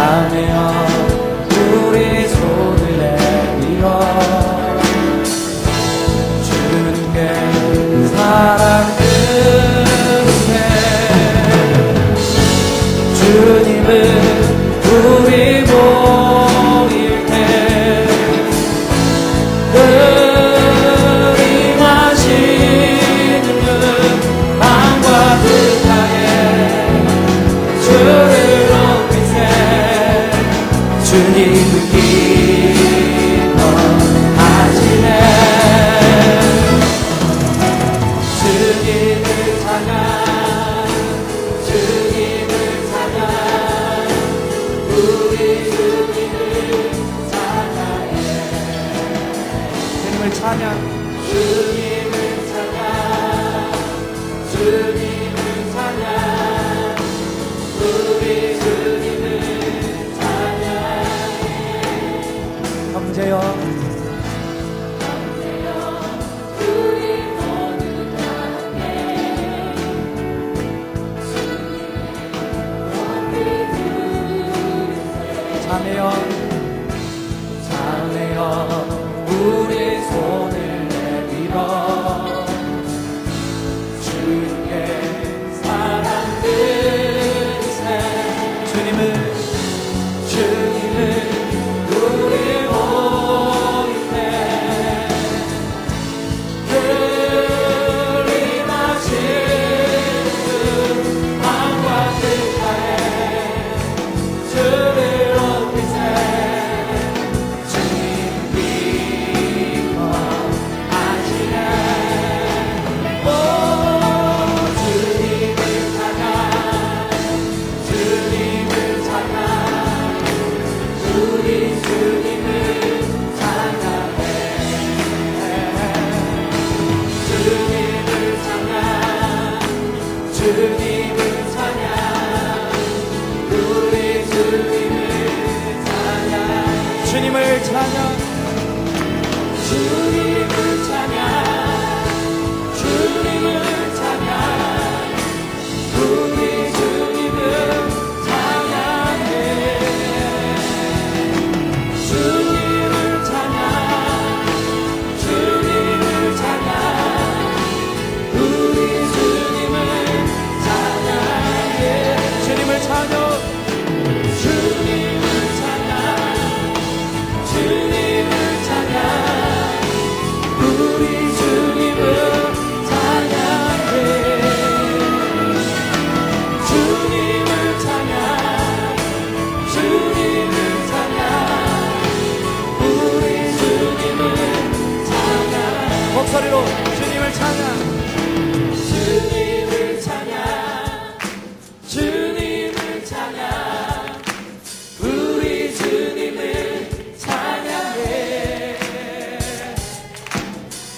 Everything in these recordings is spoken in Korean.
자매여 우리 손을 내밀어 주님께 사랑 드리세 주님은 우리 모일 때 그림하시는 마음과 뜻하에 주를 높이세 주님을 기뻐하시네 주님을 찬양 주님을 찬양 우리 주님을 찬양해 주님을 찬양 주님을 찬양 주님을 찬양 우리 주님을 찬양해 형제여 자매여 우리 손을 내밀어 주님께 사랑 드리세 주님을 우리 모일 때 그림하시는 마음과 뜻하에 주를 주님을 찬양 우리 주님을 찬양 주님을 찬양 주님을 찬양 주님을 찬양 우리 주님을 찬양해 주님을 찬양 주님을 찬양 우리 주님을 주님을 찬양 주님을 찬양 주님을 찬양 우리 주님을 찬양해 주님을 찬양 주님을 찬양 우리 주님을 찬양 목소리로 주님을 찬양 주님을 찬양 주님을 찬양 우리 주님을 찬양해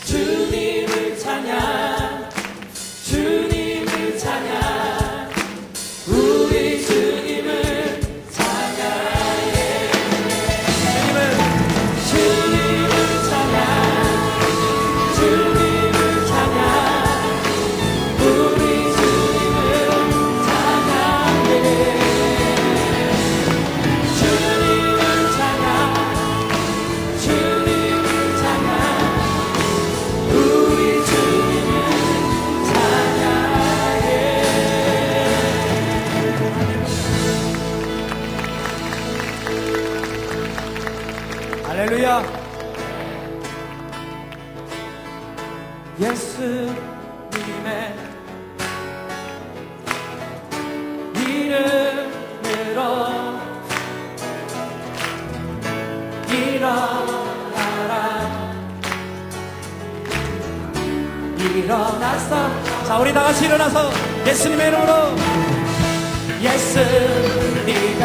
주님을 찬양 주님을 찬양 우리 주님을 찬양해 주님을 찬양 주님을 찬양 우리 주님을 찬양해 주님을 찬양 주님을 찬양 우리 주님을 찬양해 할렐루야 예수님의 이름으로 일어나라 일어났어 자 우리 다같이 일어나서 예수님의 이름으로 예수님의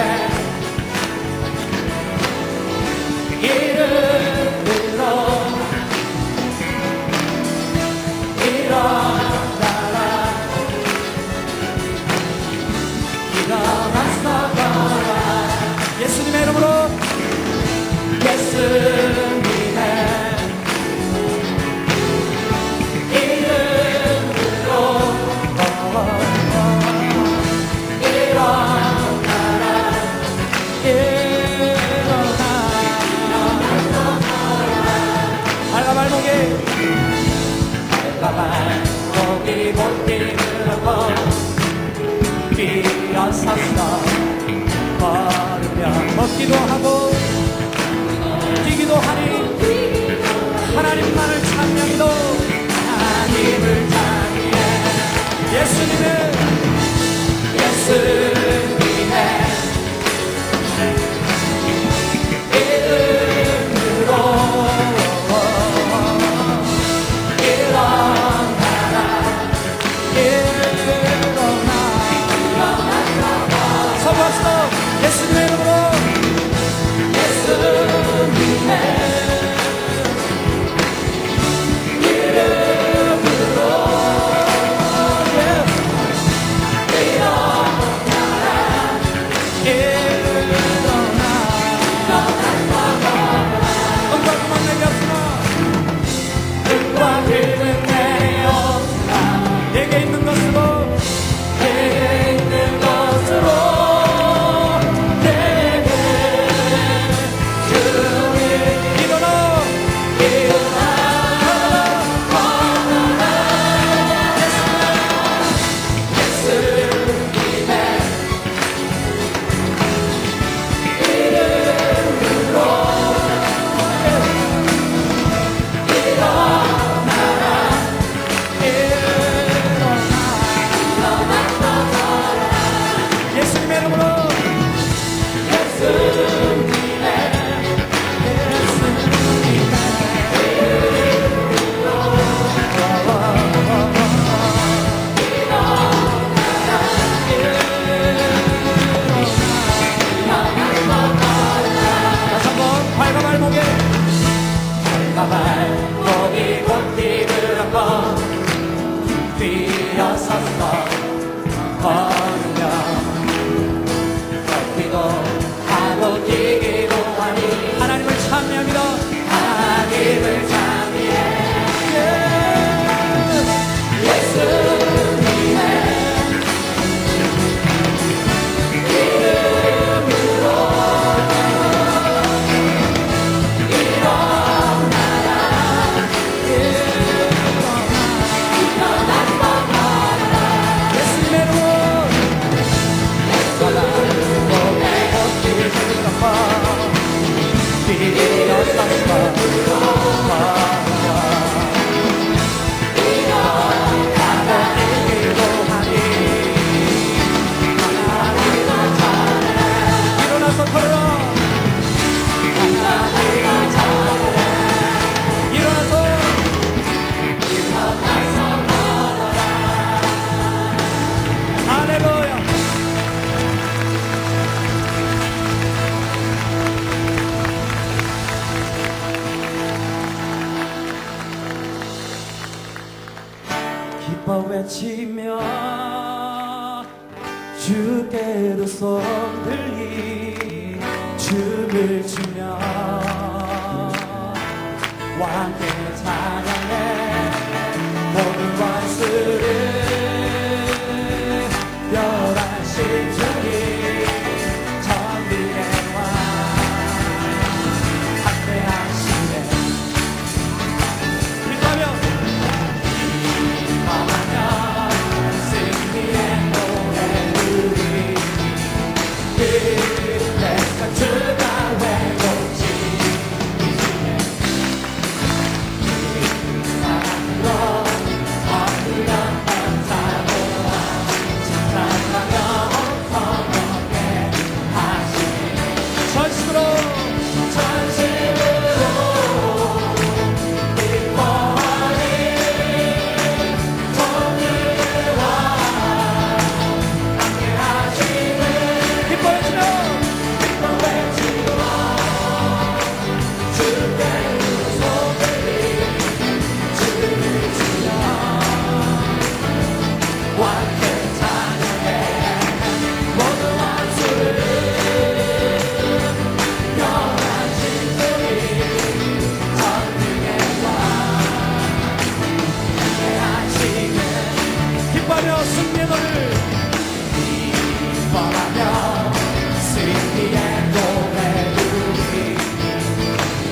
이름으로 일어나라 일어났어 걸어라 예수님의 이름으로 예수님의 이름으로 일어나라 외치며 주께로 손들리 춤을 추며 왕께 찬양해 모든 원수를 멸한 심중이 전국의 왕 함께하시네 빛나며 임하며 승리의 노래 부르리 그래서 주가 외롭지 사랑으로 어두운 감사보아 칭찬하며 성령께 하시네 전심으로 기뻐하리 오늘과 함께 하시네 기뻐해주며 주께 손들이 춤을 추며 왕께 찬양해 모든 원수를 멸한 심중이 전능의 왕 함께하시네 기뻐하며 승리의 노래를 기뻐하며 승리의 노래 부르리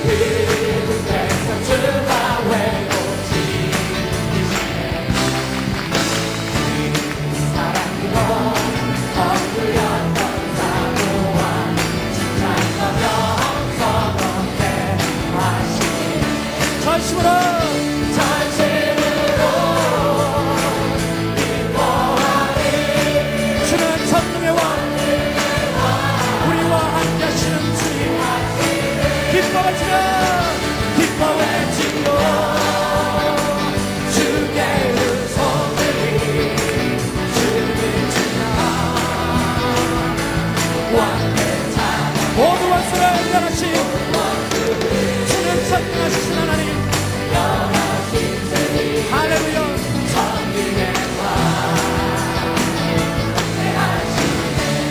그곳에서 주가 외롭지 사랑으로 엉클렸던 사모와 칭찬하며 성령께 하시니 전심으로 기뻐하리 주는 전능의 왕 우리와 함께 하시는 주님 기뻐하시며 기뻐해지며 주께 손들이 춤을 추며 왕께 찬양 모든 원수를 멸하신 주는 전능하신 하나님 할렐루야 전능의 왕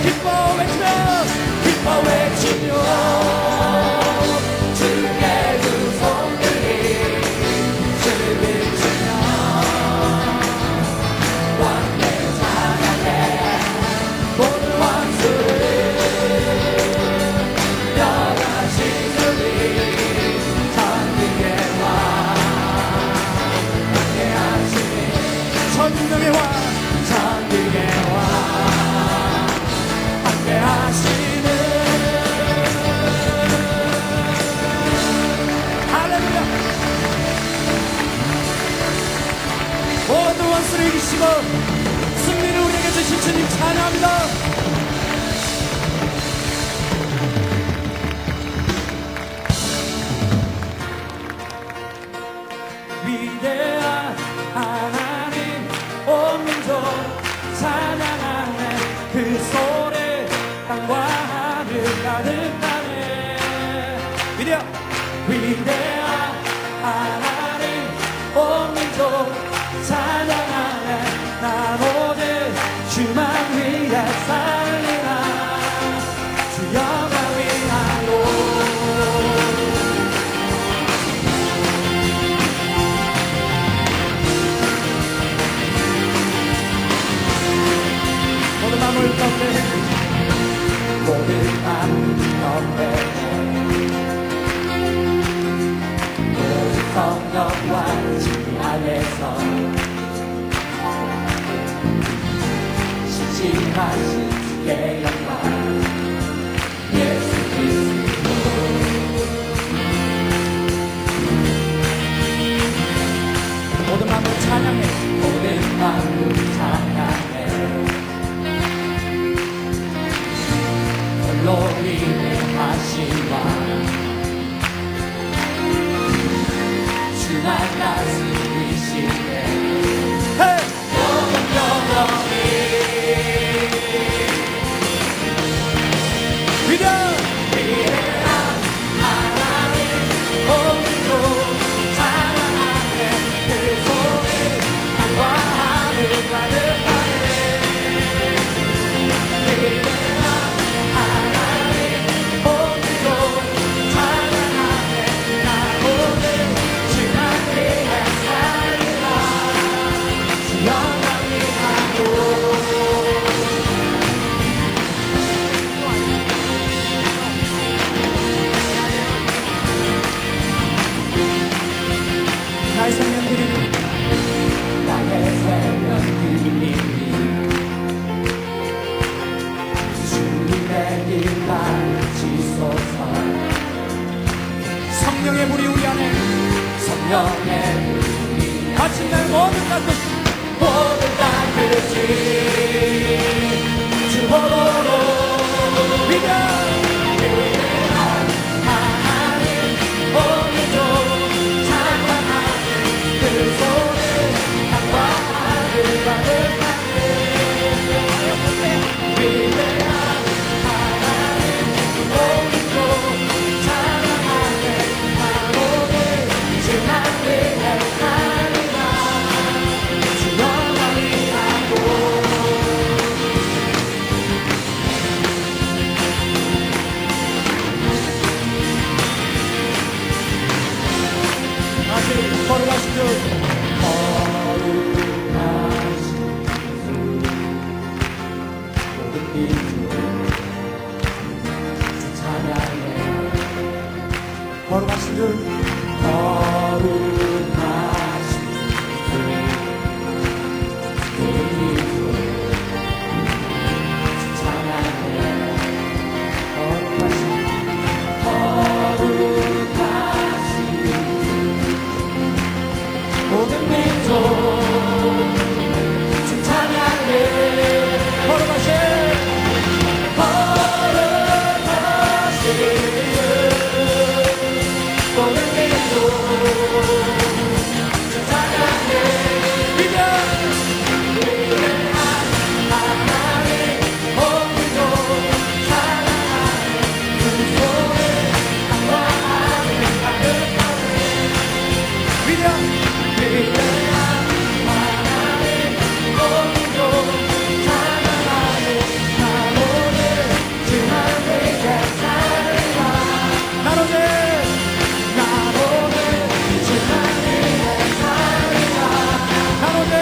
기뻐해지며 기뻐해지며 주께 두 손들이 춤을 추며 왕께 찬양해 모든 원수를 멸하신 주님 전능의 왕 함께하시니 전능의 왕 전능의 왕 함께하시는 할렐루야 모든 원수를 이기시고 승리를 우리에게 주신 주님 찬양합니다 위대한 하나님 온 민족 찬양하네 그 소리 땅과 하늘 가득하네 위대한 하나님 온 민족 찬양하네 난 오직 주만 위해 살리라 주 영광 위하여 모든 마음을 가운데 모든 마음 가운데 모든 성령과 진리 안에서 신실하신 주의 영광 예수 그리스도 모든 마음을 찬양해 모든 마음을 찬양해 홀로 위대하시와 주만 다스리시네 모든 영광이 위대한 하나님 온 민족 찬양하네 그 소리 땅과 하늘 생명의 마침내 모든 다 끝 모든 다 끝이 주 보러 믿어 하나님 오늘도 찬양하는 그 손을 땅과 하늘 가득하네 위대한 하나님 오늘도 찬양하네 하오늘 지난 위에 살리라 주 영광이 하고 다시 걸어가시죠 모든 민족 찬양해 걸어가시죠 거룩하신 주 모든 민족 찬양해 거룩하신 모든 민족 찬양해 걸어가시 모든 민족 찬양해 믿어 하나님 오늘도 사랑하는 그 손을 땅과 하늘 가득하네 믿어 위대한 하나님 오늘도 사랑하는 나 오늘 지난 위에 살리라 나 오늘 나 오늘 지난 위에 살리라 나 오늘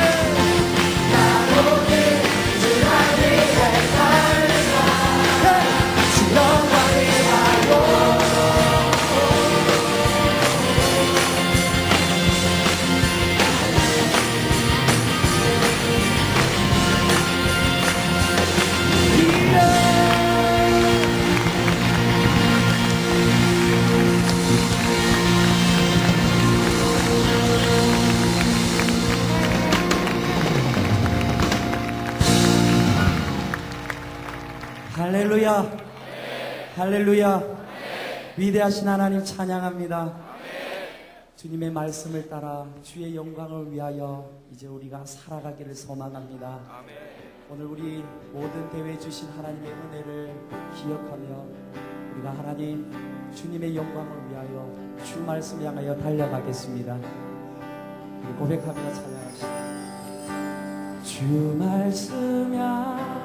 나 오늘 지난 위에 살리라 주 영광이 하고 할렐루야 할렐루야 위대하신 하나님 찬양합니다 주님의 말씀을 따라 주의 영광을 위하여 이제 우리가 살아가기를 소망합니다 오늘 우리 모든 대회 주신 하나님의 은혜를 기억하며 우리가 하나님 주님의 영광을 위하여 주 말씀 향하여 달려가겠습니다 우리 고백하며 찬양합시다 주 말씀 향하여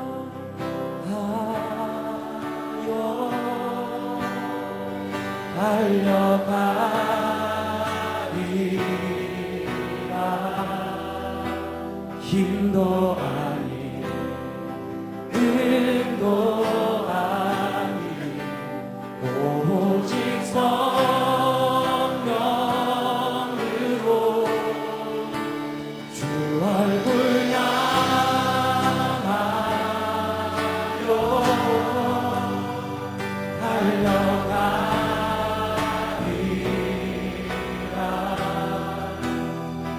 달려가리라 힘도 아닌 힘도 아닌 오직 성령으로 주 얼굴 향하여 달려가리라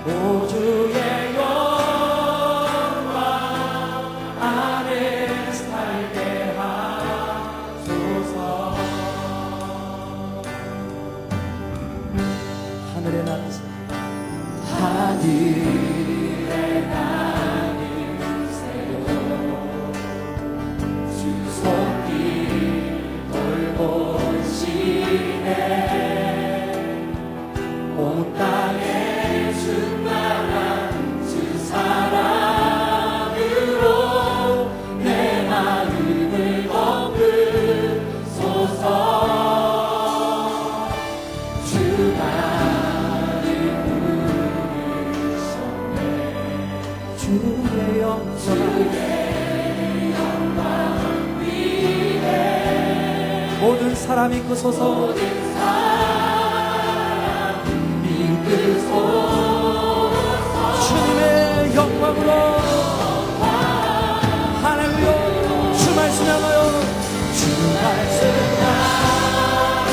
오 주의 영광 안에 살게 하소서 하늘에 나는 하늘에 나는 새로 주 손길 돌보시네 온 땅에 충만한 주 사랑으로 내 마음을 덮으소서 주가 주의 영광 위에 모든 사람 이끄소서 모든 사람 이끄소서 주님의 영광으로 할렐루야 주 말씀 향하여 주 말씀 향하여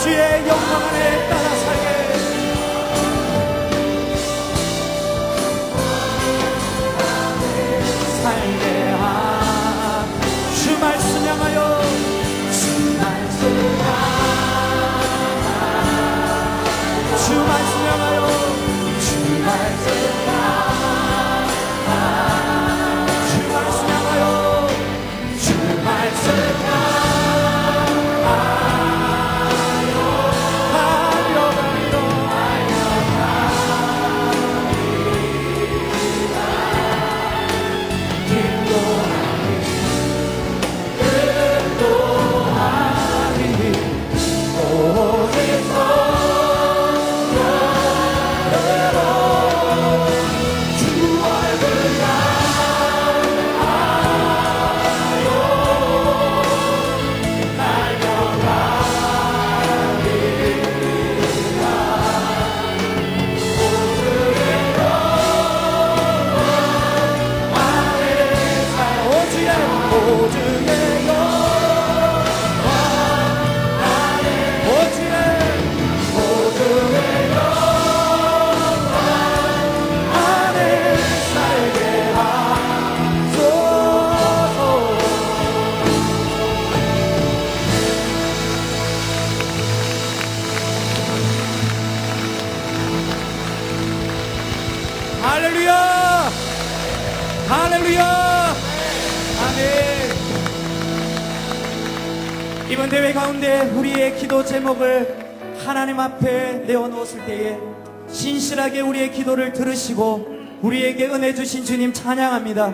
주의 영광 안에 따라 살게 살게 주 말씀 향하여 주 말씀 향하여 주 말씀 향하여 주 말씀 할렐루야! 할렐루야! 아멘. 이번 대회 가운데 우리의 기도 제목을 하나님 앞에 내어놓았을 때에 신실하게 우리의 기도를 들으시고 우리에게 은혜 주신 주님 찬양합니다.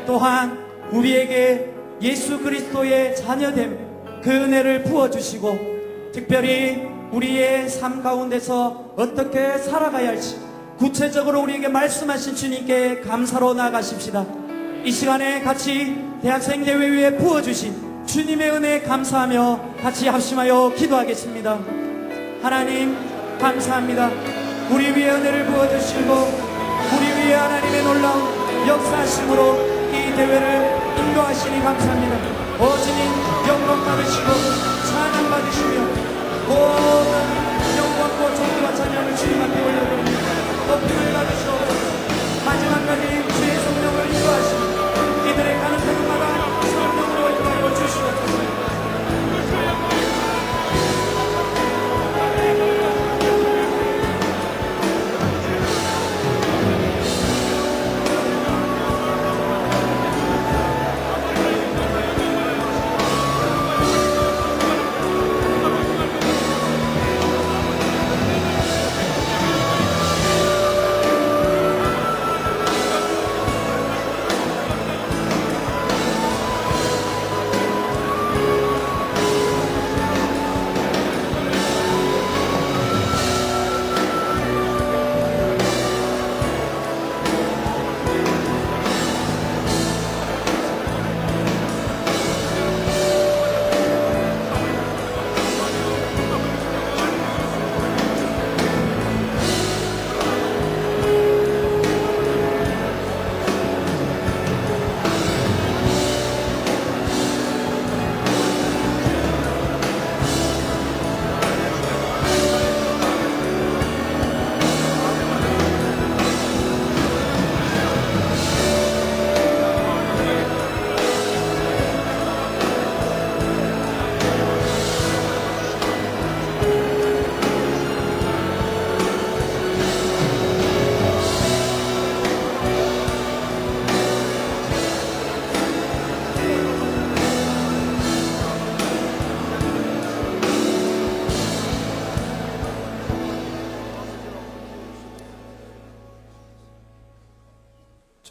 또한 우리에게 예수 그리스도의 자녀됨 그 은혜를 부어주시고 특별히 우리의 삶 가운데서 어떻게 살아가야 할지 구체적으로 우리에게 말씀하신 주님께 감사로 나아가십시다. 이 시간에 같이 대학생 대회에 부어주신 주님의 은혜에 감사하며 같이 합심하여 기도하겠습니다. 하나님 감사합니다. 우리 위에 은혜를 부어주시고 우리 위에 하나님의 놀라운 역사하심으로 이 대회를 인도하시니 감사합니다. 주님 영광 받으시고 찬양 받으시며 모든 영광과 존귀와 찬양을 주님 앞에 올려드립니다. 높임을 받으시옵소서. 마지막까지 주의 성령을 인도하시고 이들의 가는 곳마다 성령으로 인도하여 주시옵소서.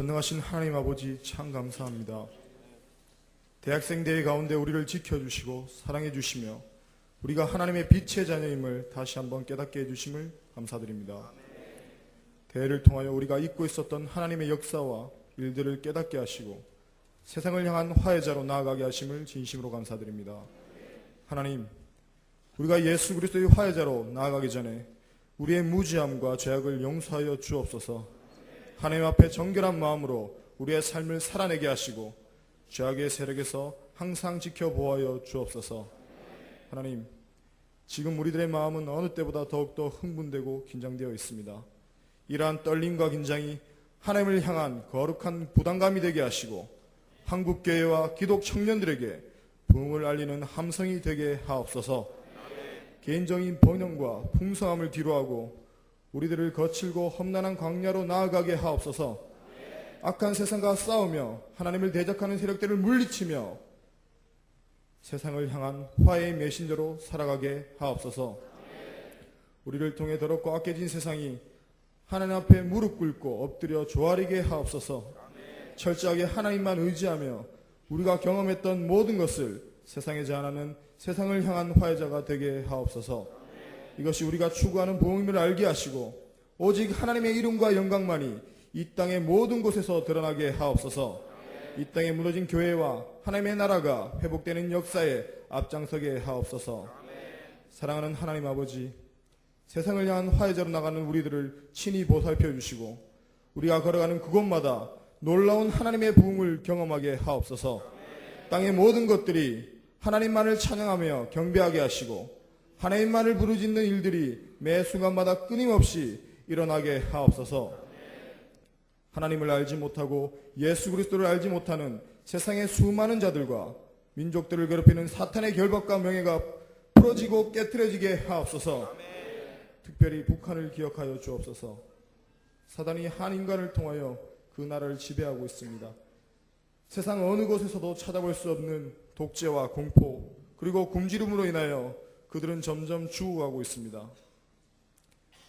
전능하신 하나님 아버지 참 감사합니다. 대학생 대회 가운데 우리를 지켜주시고 사랑해 주시며 우리가 하나님의 빛의 자녀임을 다시 한번 깨닫게 해주심을 감사드립니다. 대회를 통하여 우리가 잊고 있었던 하나님의 역사와 일들을 깨닫게 하시고 세상을 향한 화해자로 나아가게 하심을 진심으로 감사드립니다. 하나님, 우리가 예수 그리스도의 화해자로 나아가기 전에 우리의 무지함과 죄악을 용서하여 주옵소서. 하나님 앞에 정결한 마음으로 우리의 삶을 살아내게 하시고 죄악의 세력에서 항상 지켜보아여 주옵소서. 하나님, 지금 우리들의 마음은 어느 때보다 더욱더 흥분되고 긴장되어 있습니다. 이러한 떨림과 긴장이 하나님을 향한 거룩한 부담감이 되게 하시고 한국교회와 기독 청년들에게 부흥을 알리는 함성이 되게 하옵소서. 개인적인 번영과 풍성함을 뒤로하고 우리들을 거칠고 험난한 광야로 나아가게 하옵소서. 악한 세상과 싸우며 하나님을 대적하는 세력들을 물리치며 세상을 향한 화해의 메신저로 살아가게 하옵소서. 우리를 통해 더럽고 악해진 세상이 하나님 앞에 무릎 꿇고 엎드려 조아리게 하옵소서. 철저하게 하나님만 의지하며 우리가 경험했던 모든 것을 세상에 제한하는 세상을 향한 화해자가 되게 하옵소서. 이것이 우리가 추구하는 복음을 알게 하시고 오직 하나님의 이름과 영광만이 이 땅의 모든 곳에서 드러나게 하옵소서. 이 땅에 무너진 교회와 하나님의 나라가 회복되는 역사에 앞장서게 하옵소서. 사랑하는 하나님 아버지, 세상을 향한 화해자로 나가는 우리들을 친히 보살펴 주시고 우리가 걸어가는 그곳마다 놀라운 하나님의 부흥을 경험하게 하옵소서. 땅의 모든 것들이 하나님만을 찬양하며 경배하게 하시고 하나님만을 부르짖는 일들이 매 순간마다 끊임없이 일어나게 하옵소서. 하나님을 알지 못하고 예수 그리스도를 알지 못하는 세상의 수많은 자들과 민족들을 괴롭히는 사탄의 결박과 명예가 풀어지고 깨트려지게 하옵소서. 특별히 북한을 기억하여 주옵소서. 사단이 한 인간을 통하여 그 나라를 지배하고 있습니다. 세상 어느 곳에서도 찾아볼 수 없는 독재와 공포 그리고 굶주림으로 인하여 그들은 점점 죽어가고 있습니다.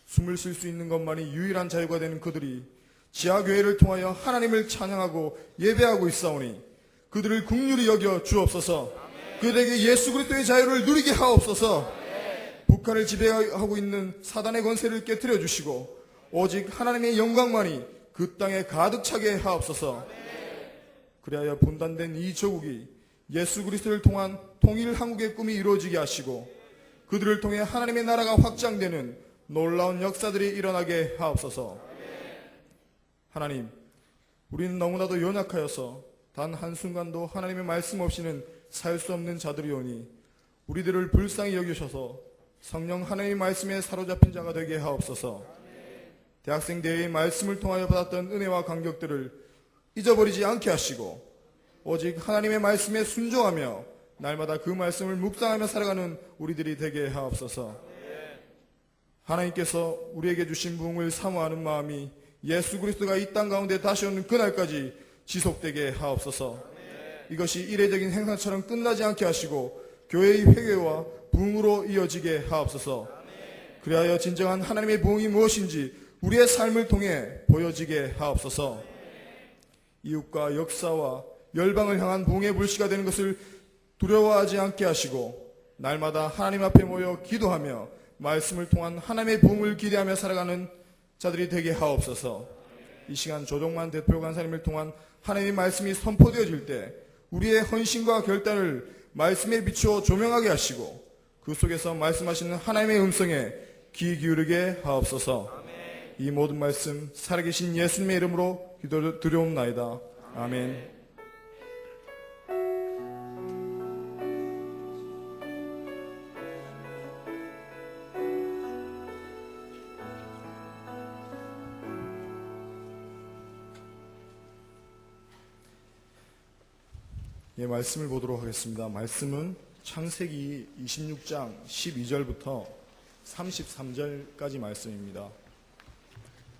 숨을 쉴 수 있는 것만이 유일한 자유가 되는 그들이 지하교회를 통하여 하나님을 찬양하고 예배하고 있사오니 그들을 긍휼히 여겨 주옵소서. 그들에게 예수 그리스도의 자유를 누리게 하옵소서. 북한을 지배하고 있는 사단의 권세를 깨트려 주시고 오직 하나님의 영광만이 그 땅에 가득 차게 하옵소서. 그리하여 분단된 이 조국이 예수 그리스도를 통한 통일 한국의 꿈이 이루어지게 하시고 그들을 통해 하나님의 나라가 확장되는 놀라운 역사들이 일어나게 하옵소서. 하나님, 우리는 너무나도 연약하여서 단 한순간도 하나님의 말씀 없이는 살 수 없는 자들이오니 우리들을 불쌍히 여기셔서 성령 하나님의 말씀에 사로잡힌 자가 되게 하옵소서. 대학생 대회의 말씀을 통하여 받았던 은혜와 감격들을 잊어버리지 않게 하시고 오직 하나님의 말씀에 순종하며 날마다 그 말씀을 묵상하며 살아가는 우리들이 되게 하옵소서. 하나님께서 우리에게 주신 부흥을 사모하는 마음이 예수 그리스도가 이 땅 가운데 다시 오는 그날까지 지속되게 하옵소서. 이것이 이례적인 행사처럼 끝나지 않게 하시고 교회의 회개와 부흥으로 이어지게 하옵소서. 그리하여 진정한 하나님의 부흥이 무엇인지 우리의 삶을 통해 보여지게 하옵소서. 이웃과 역사와 열방을 향한 부흥의 불씨가 되는 것을 두려워하지 않게 하시고 날마다 하나님 앞에 모여 기도하며 말씀을 통한 하나님의 부흥을 기대하며 살아가는 자들이 되게 하옵소서. 이 시간 조정만 대표 간사님을 통한 하나님의 말씀이 선포되어질 때 우리의 헌신과 결단을 말씀에 비추어 조명하게 하시고 그 속에서 말씀하시는 하나님의 음성에 귀 기울이게 하옵소서. 이 모든 말씀 살아계신 예수님의 이름으로 기도드려옵나이다. 아멘. 예, 말씀을 보도록 하겠습니다. 말씀은 창세기 26장 12절부터 33절까지 말씀입니다.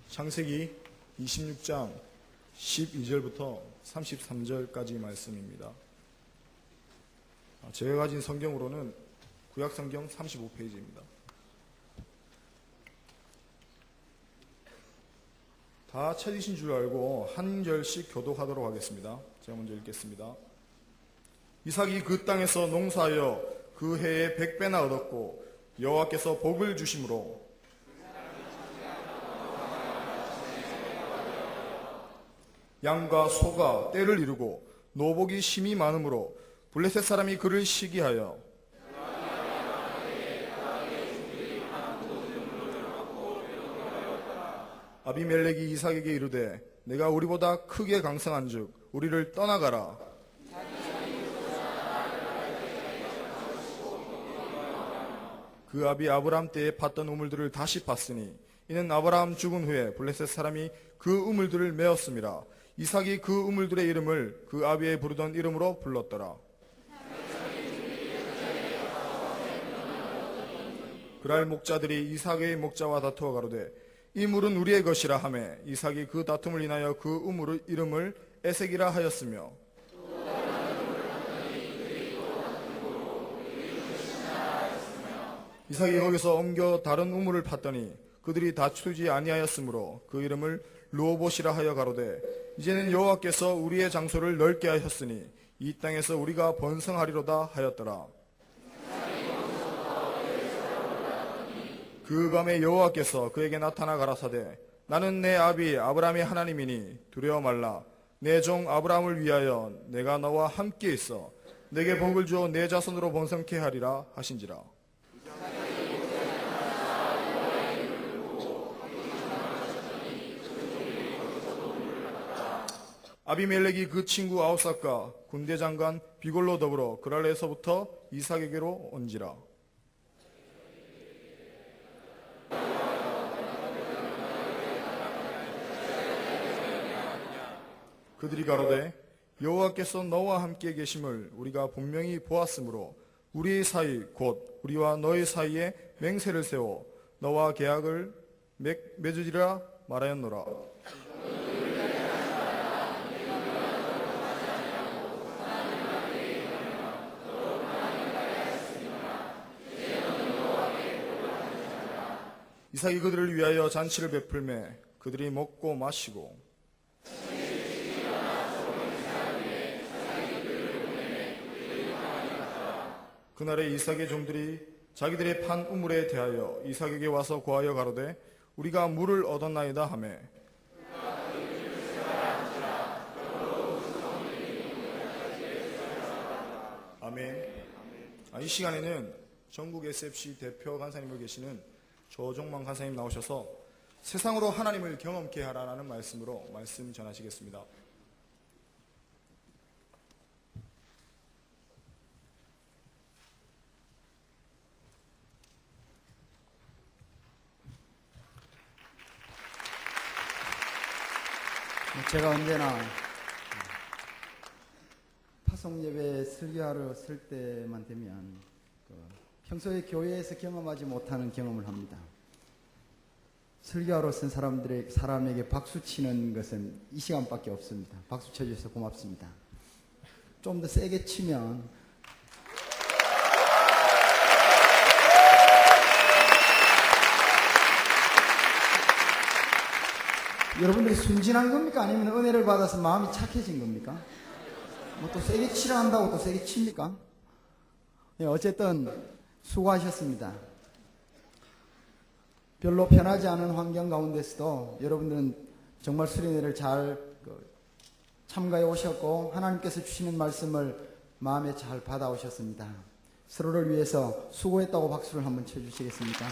창세기 26장 12절부터 33절까지 말씀입니다. 제가 가진 성경으로는 구약성경 35페이지입니다. 다 찾으신 줄 알고 한 절씩 교독하도록 하겠습니다. 제가 먼저 읽겠습니다. 이삭이 그 땅에서 농사하여 그 해에 100배나 얻었고 여호와께서 복을 주심으로 양과 소가 때를 이루고 노복이 심히 많으므로 블레셋 사람이 그를 시기하여 아비멜렉이 이삭에게 이르되 내가 우리보다 크게 강성한즉 우리를 떠나가라. 그 아비 아브라함 때에 팠던 우물들을 다시 팠으니 이는 아브라함 죽은 후에 블레셋 사람이 그 우물들을 메었습니다. 이삭이 그 우물들의 이름을 그 아비의 부르던 이름으로 불렀더라. 그날 목자들이 이삭의 목자와 다투어 가로되 이 물은 우리의 것이라 하매 이삭이 그 다툼을 인하여 그 우물의 이름을 에색이라 하였으며 이삭이 거기서 옮겨 다른 우물을 팠더니 그들이 다투지 아니하였으므로 그 이름을 르호봇이라 하여 가로되 이제는 여호와께서 우리의 장소를 넓게 하셨으니 이 땅에서 우리가 번성하리로다 하였더라. 그 밤에 여호와께서 그에게 나타나 가라사대 나는 내 아비 아브라함의 하나님이니 두려워 말라. 내 종 아브라함을 위하여 내가 너와 함께 있어 내게 복을 주어 내 자손으로 번성케 하리라 하신지라. 아비멜렉이 그 친구 아우삭과 군대 장관 비골로 더불어 그랄에서부터 이삭에게로 온지라. 그들이 가로되 여호와께서 너와 함께 계심을 우리가 분명히 보았으므로 우리의 사이 곧 우리와 너의 사이에 맹세를 세워 너와 계약을 맺으리라 말하였노라. 이삭이 그들을 위하여 잔치를 베풀매 그들이 먹고 마시고 그날에 이삭의 종들이 자기들의 판 우물에 대하여 이삭에게 와서 고하여 가로되 우리가 물을 얻었나이다 하매 아멘. 이 시간에는 전국 SFC 대표 간사님을 계시는 조종만 간사님 나오셔서 세상으로 하나님을 경험케 하라는 말씀으로 말씀 전하시겠습니다. 제가 언제나 파송예배 설교하러 쓸 때만 되면 평소에 교회에서 경험하지 못하는 경험을 합니다. 설교하러 쓴 사람에게 박수 치는 것은 이 시간밖에 없습니다. 박수 쳐주셔서 고맙습니다. 좀 더 세게 치면 여러분들이 순진한 겁니까? 아니면 은혜를 받아서 마음이 착해진 겁니까? 뭐 또 세게 치라 한다고 또 세게 칩니까? 네, 어쨌든 수고하셨습니다. 별로 편하지 않은 환경 가운데서도 여러분들은 정말 수련회를 잘 참가해 오셨고 하나님께서 주시는 말씀을 마음에 잘 받아오셨습니다. 서로를 위해서 수고했다고 박수를 한번 쳐주시겠습니까?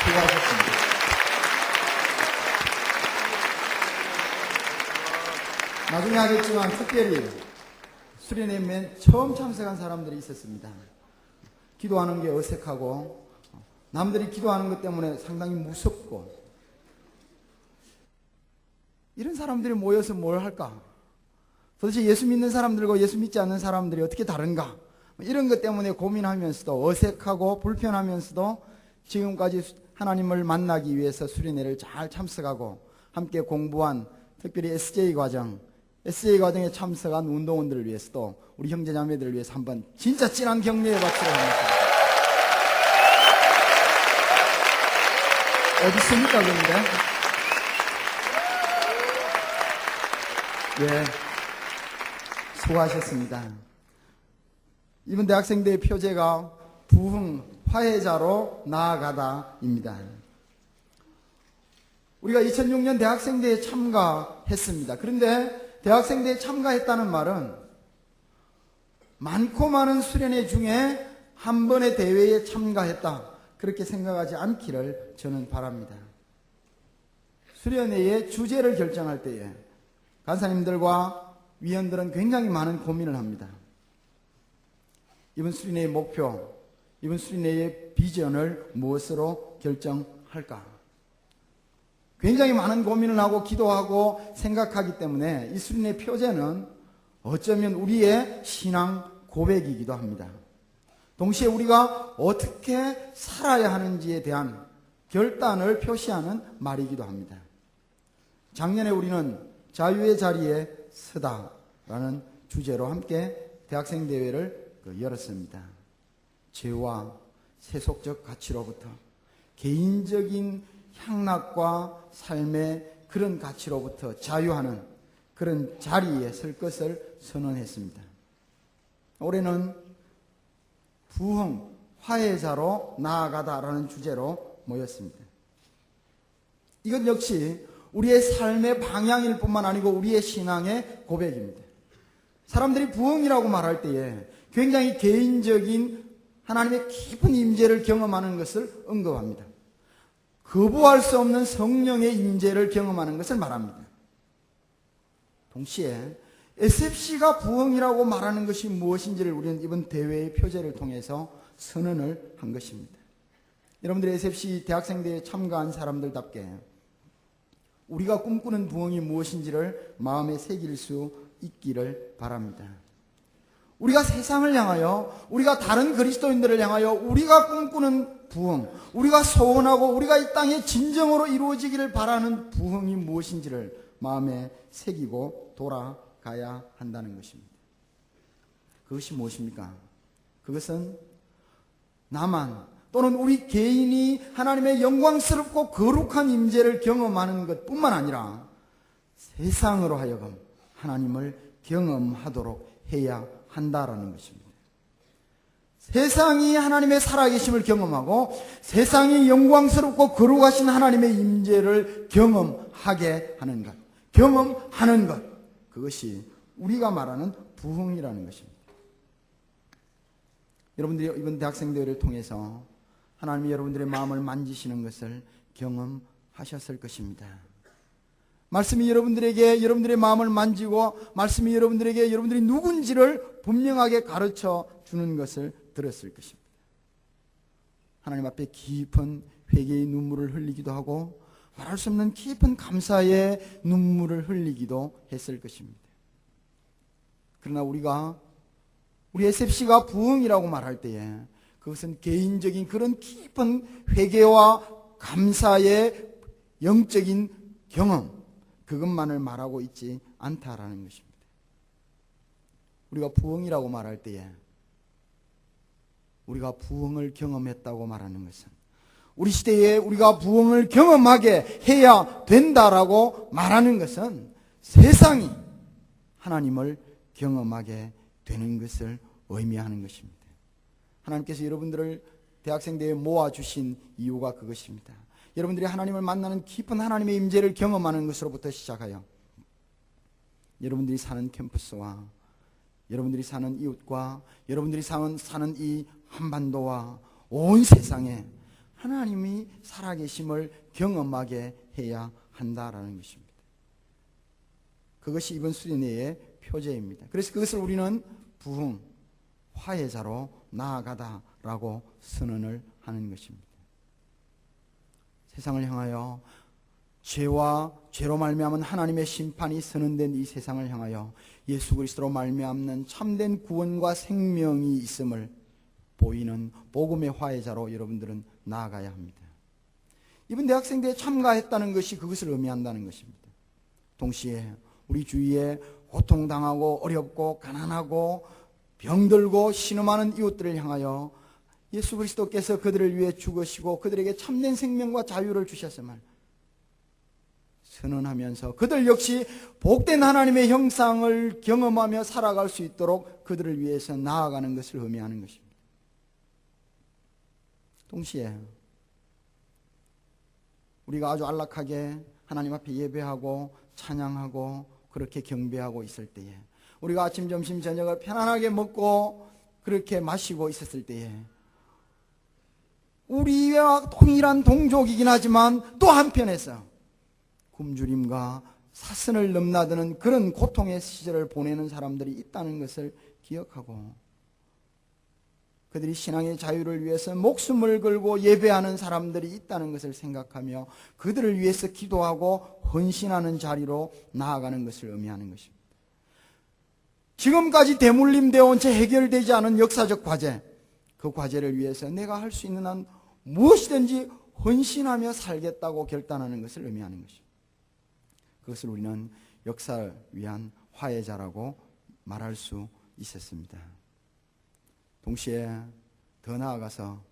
수고하셨습니다. 나중에 하겠지만 특별히 수련회 맨 처음 참석한 사람들이 있었습니다. 기도하는 게 어색하고 남들이 기도하는 것 때문에 상당히 무섭고 이런 사람들이 모여서 뭘 할까? 도대체 예수 믿는 사람들과 예수 믿지 않는 사람들이 어떻게 다른가? 이런 것 때문에 고민하면서도 어색하고 불편하면서도 지금까지 하나님을 만나기 위해서 수련회를 잘 참석하고 함께 공부한 특별히 SJ 과정에 참석한 운동원들을 위해서도 우리 형제자매들을 위해서 한번 진짜 찐한 격려의 박수를 합니다. 어디 있습니까, 그런데? 예, 수고하셨습니다. 이번 대학생대의 표제가 부흥, 화해자로 나아가다입니다. 우리가 2006년 대학생대회에 참가했습니다. 그런데 대학생대회에 참가했다는 말은 많고 많은 수련회 중에 한 번의 대회에 참가했다. 그렇게 생각하지 않기를 저는 바랍니다. 수련회의 주제를 결정할 때에 간사님들과 위원들은 굉장히 많은 고민을 합니다. 이번 수련회의 목표, 이번 수련회의 비전을 무엇으로 결정할까? 굉장히 많은 고민을 하고 기도하고 생각하기 때문에 이 수련회 표제는 어쩌면 우리의 신앙 고백이기도 합니다. 동시에 우리가 어떻게 살아야 하는지에 대한 결단을 표시하는 말이기도 합니다. 작년에 우리는 자유의 자리에 서다라는 주제로 함께 대학생 대회를 열었습니다. 죄와 세속적 가치로부터 개인적인 향락과 삶의 그런 가치로부터 자유하는 그런 자리에 설 것을 선언했습니다. 올해는 부흥, 화해자로 나아가다라는 주제로 모였습니다. 이것 역시 우리의 삶의 방향일 뿐만 아니고 우리의 신앙의 고백입니다. 사람들이 부흥이라고 말할 때에 굉장히 개인적인 하나님의 깊은 임재를 경험하는 것을 언급합니다. 거부할 수 없는 성령의 임재를 경험하는 것을 말합니다. 동시에 SFC가 부흥이라고 말하는 것이 무엇인지를 우리는 이번 대회의 표제를 통해서 선언을 한 것입니다. 여러분들이 SFC 대학생대회에 참가한 사람들답게 우리가 꿈꾸는 부흥이 무엇인지를 마음에 새길 수 있기를 바랍니다. 우리가 세상을 향하여, 우리가 다른 그리스도인들을 향하여 우리가 꿈꾸는 부흥, 우리가 소원하고 우리가 이 땅에 진정으로 이루어지기를 바라는 부흥이 무엇인지를 마음에 새기고 돌아가야 한다는 것입니다. 그것이 무엇입니까? 그것은 나만 또는 우리 개인이 하나님의 영광스럽고 거룩한 임재를 경험하는 것뿐만 아니라 세상으로 하여금 하나님을 경험하도록 해야 한다라는 것입니다. 세상이 하나님의 살아계심을 경험하고 세상이 영광스럽고 거룩하신 하나님의 임재를 경험하게 하는 것, 경험하는 것, 그것이 우리가 말하는 부흥이라는 것입니다. 여러분들이 이번 대학생대회를 통해서 하나님이 여러분들의 마음을 만지시는 것을 경험하셨을 것입니다. 말씀이 여러분들에게 여러분들의 마음을 만지고 말씀이 여러분들에게 여러분들이 누군지를 분명하게 가르쳐 주는 것을 들었을 것입니다. 하나님 앞에 깊은 회개의 눈물을 흘리기도 하고 말할 수 없는 깊은 감사의 눈물을 흘리기도 했을 것입니다. 그러나 우리 SFC가 부흥이라고 말할 때에 그것은 개인적인 그런 깊은 회개와 감사의 영적인 경험, 그것만을 말하고 있지 않다라는 것입니다. 우리가 부흥이라고 말할 때에 우리가 부흥을 경험했다고 말하는 것은 우리 시대에 우리가 부흥을 경험하게 해야 된다라고 말하는 것은 세상이 하나님을 경험하게 되는 것을 의미하는 것입니다. 하나님께서 여러분들을 대학생대회에 모아주신 이유가 그것입니다. 여러분들이 하나님을 만나는 깊은 하나님의 임재를 경험하는 것으로부터 시작하여 여러분들이 사는 캠퍼스와 여러분들이 사는 이웃과 여러분들이 사는 이 한반도와 온 세상에 하나님이 살아계심을 경험하게 해야 한다라는 것입니다. 그것이 이번 수련회의 표제입니다. 그래서 그것을 우리는 부흥, 화해자로 나아가다라고 선언을 하는 것입니다. 세상을 향하여 죄로 말미암은 하나님의 심판이 선언된 이 세상을 향하여 예수 그리스도로 말미암는 참된 구원과 생명이 있음을 보이는 복음의 화해자로 여러분들은 나아가야 합니다. 이번 대학생대회에 참가했다는 것이 그것을 의미한다는 것입니다. 동시에 우리 주위에 고통당하고 어렵고 가난하고 병들고 신음하는 이웃들을 향하여 예수 그리스도께서 그들을 위해 죽으시고 그들에게 참된 생명과 자유를 주셨음을 선언하면서 그들 역시 복된 하나님의 형상을 경험하며 살아갈 수 있도록 그들을 위해서 나아가는 것을 의미하는 것입니다. 동시에 우리가 아주 안락하게 하나님 앞에 예배하고 찬양하고 그렇게 경배하고 있을 때에 우리가 아침, 점심, 저녁을 편안하게 먹고 그렇게 마시고 있었을 때에 우리와 동일한 동족이긴 하지만 또 한편에서 굶주림과 사슬을 넘나드는 그런 고통의 시절을 보내는 사람들이 있다는 것을 기억하고 그들이 신앙의 자유를 위해서 목숨을 걸고 예배하는 사람들이 있다는 것을 생각하며 그들을 위해서 기도하고 헌신하는 자리로 나아가는 것을 의미하는 것입니다. 지금까지 대물림되어 온 채 해결되지 않은 역사적 과제, 그 과제를 위해서 내가 할 수 있는 한 무엇이든지 헌신하며 살겠다고 결단하는 것을 의미하는 것입니다. 그것을 우리는 역사를 위한 화해자라고 말할 수 있었습니다. 동시에 더 나아가서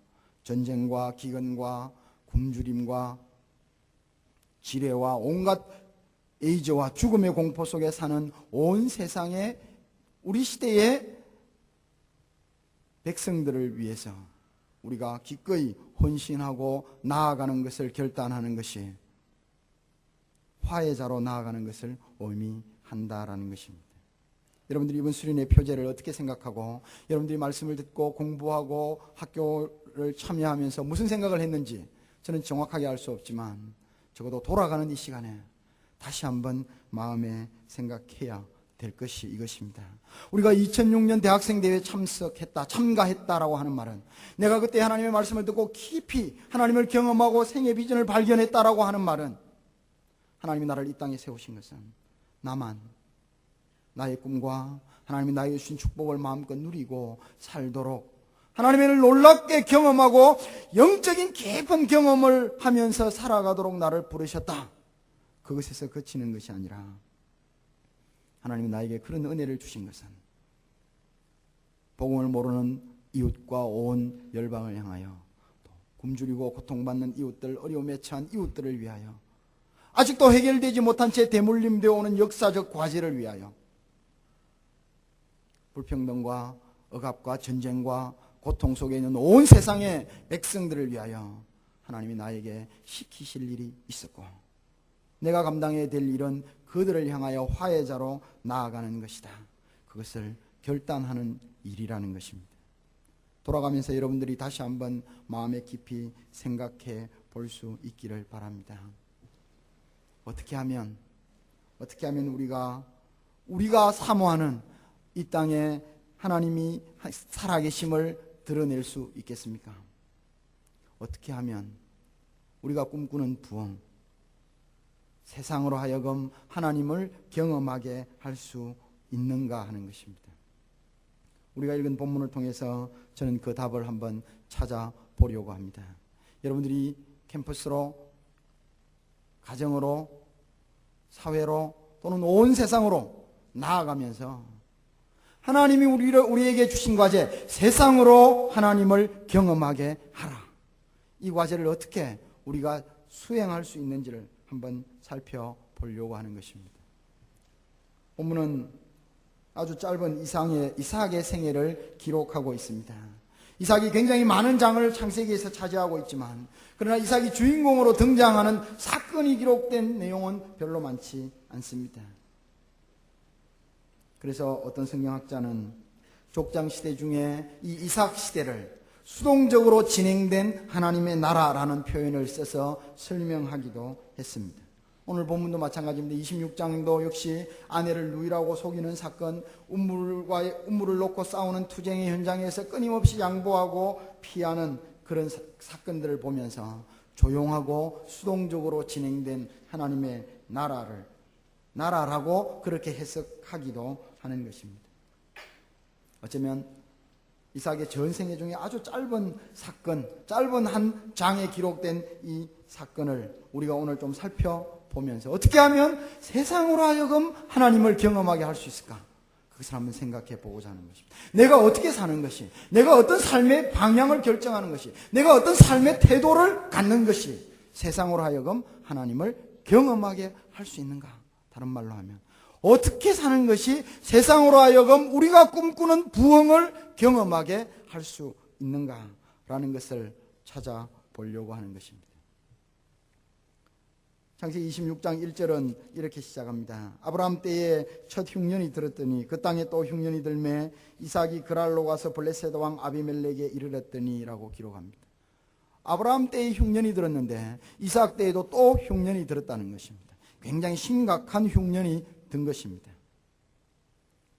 전쟁과 기근과 굶주림과 지뢰와 온갖 에이즈와 죽음의 공포 속에 사는 온 세상의 우리 시대의 백성들을 위해서 우리가 기꺼이 헌신하고 나아가는 것을 결단하는 것이 화해자로 나아가는 것을 의미한다라는 것입니다. 여러분들이 이번 수련회 표제를 어떻게 생각하고 여러분들이 말씀을 듣고 공부하고 학교를 참여하면서 무슨 생각을 했는지 저는 정확하게 알 수 없지만 적어도 돌아가는 이 시간에 다시 한번 마음에 생각해야 될 것이 이것입니다. 우리가 2006년 대학생 대회에 참가했다라고 하는 말은 내가 그때 하나님의 말씀을 듣고 깊이 하나님을 경험하고 생애 비전을 발견했다라고 하는 말은 하나님이 나를 이 땅에 세우신 것은 나만 나의 꿈과 하나님이 나에게 주신 축복을 마음껏 누리고 살도록 하나님을 놀랍게 경험하고 영적인 깊은 경험을 하면서 살아가도록 나를 부르셨다. 그것에서 그치는 것이 아니라 하나님이 나에게 그런 은혜를 주신 것은 복음을 모르는 이웃과 온 열방을 향하여 또 굶주리고 고통받는 이웃들, 어려움에 처한 이웃들을 위하여 아직도 해결되지 못한 채 대물림되어 오는 역사적 과제를 위하여 불평등과 억압과 전쟁과 고통 속에 있는 온 세상의 백성들을 위하여 하나님이 나에게 시키실 일이 있었고 내가 감당해야 될 일은 그들을 향하여 화해자로 나아가는 것이다. 그것을 결단하는 일이라는 것입니다. 돌아가면서 여러분들이 다시 한번 마음에 깊이 생각해 볼 수 있기를 바랍니다. 어떻게 하면 우리가 사모하는 이 땅에 하나님이 살아계심을 드러낼 수 있겠습니까? 어떻게 하면 우리가 꿈꾸는 부흥, 세상으로 하여금 하나님을 경험하게 할 수 있는가 하는 것입니다. 우리가 읽은 본문을 통해서 저는 그 답을 한번 찾아보려고 합니다. 여러분들이 캠퍼스로, 가정으로, 사회로 또는 온 세상으로 나아가면서 하나님이 우리에게 주신 과제, 세상으로 하나님을 경험하게 하라. 이 과제를 어떻게 우리가 수행할 수 있는지를 한번 살펴보려고 하는 것입니다. 본문은 아주 짧은 이삭의 생애를 기록하고 있습니다. 이삭이 굉장히 많은 장을 창세기에서 차지하고 있지만 그러나 이삭이 주인공으로 등장하는 사건이 기록된 내용은 별로 많지 않습니다. 그래서 어떤 성경학자는 족장 시대 중에 이 이삭 시대를 수동적으로 진행된 하나님의 나라라는 표현을 써서 설명하기도 했습니다. 오늘 본문도 마찬가지입니다. 26장도 역시 아내를 누이라고 속이는 사건, 음물을 놓고 싸우는 투쟁의 현장에서 끊임없이 양보하고 피하는 그런 사건들을 보면서 조용하고 수동적으로 진행된 하나님의 나라라고 그렇게 해석하기도 하는 것입니다. 어쩌면 이삭의 전생애 중에 아주 짧은 사건, 짧은 한 장에 기록된 이 사건을 우리가 오늘 좀 살펴보면서 어떻게 하면 세상으로 하여금 하나님을 경험하게 할 수 있을까? 그것을 한번 생각해 보고자 하는 것입니다. 내가 어떻게 사는 것이, 내가 어떤 삶의 방향을 결정하는 것이, 내가 어떤 삶의 태도를 갖는 것이 세상으로 하여금 하나님을 경험하게 할 수 있는가? 다른 말로 하면 어떻게 사는 것이 세상으로 하여금 우리가 꿈꾸는 부흥을 경험하게 할 수 있는가라는 것을 찾아보려고 하는 것입니다. 창세기 26장 1절은 이렇게 시작합니다. 아브라함 때에 첫 흉년이 들었더니 그 땅에 또 흉년이 들매 이삭이 그랄로 가서 블레셋 왕 아비멜렉에 이르렀더니 라고 기록합니다. 아브라함 때에 흉년이 들었는데 이삭 때에도 또 흉년이 들었다는 것입니다. 굉장히 심각한 흉년이 든 것입니다.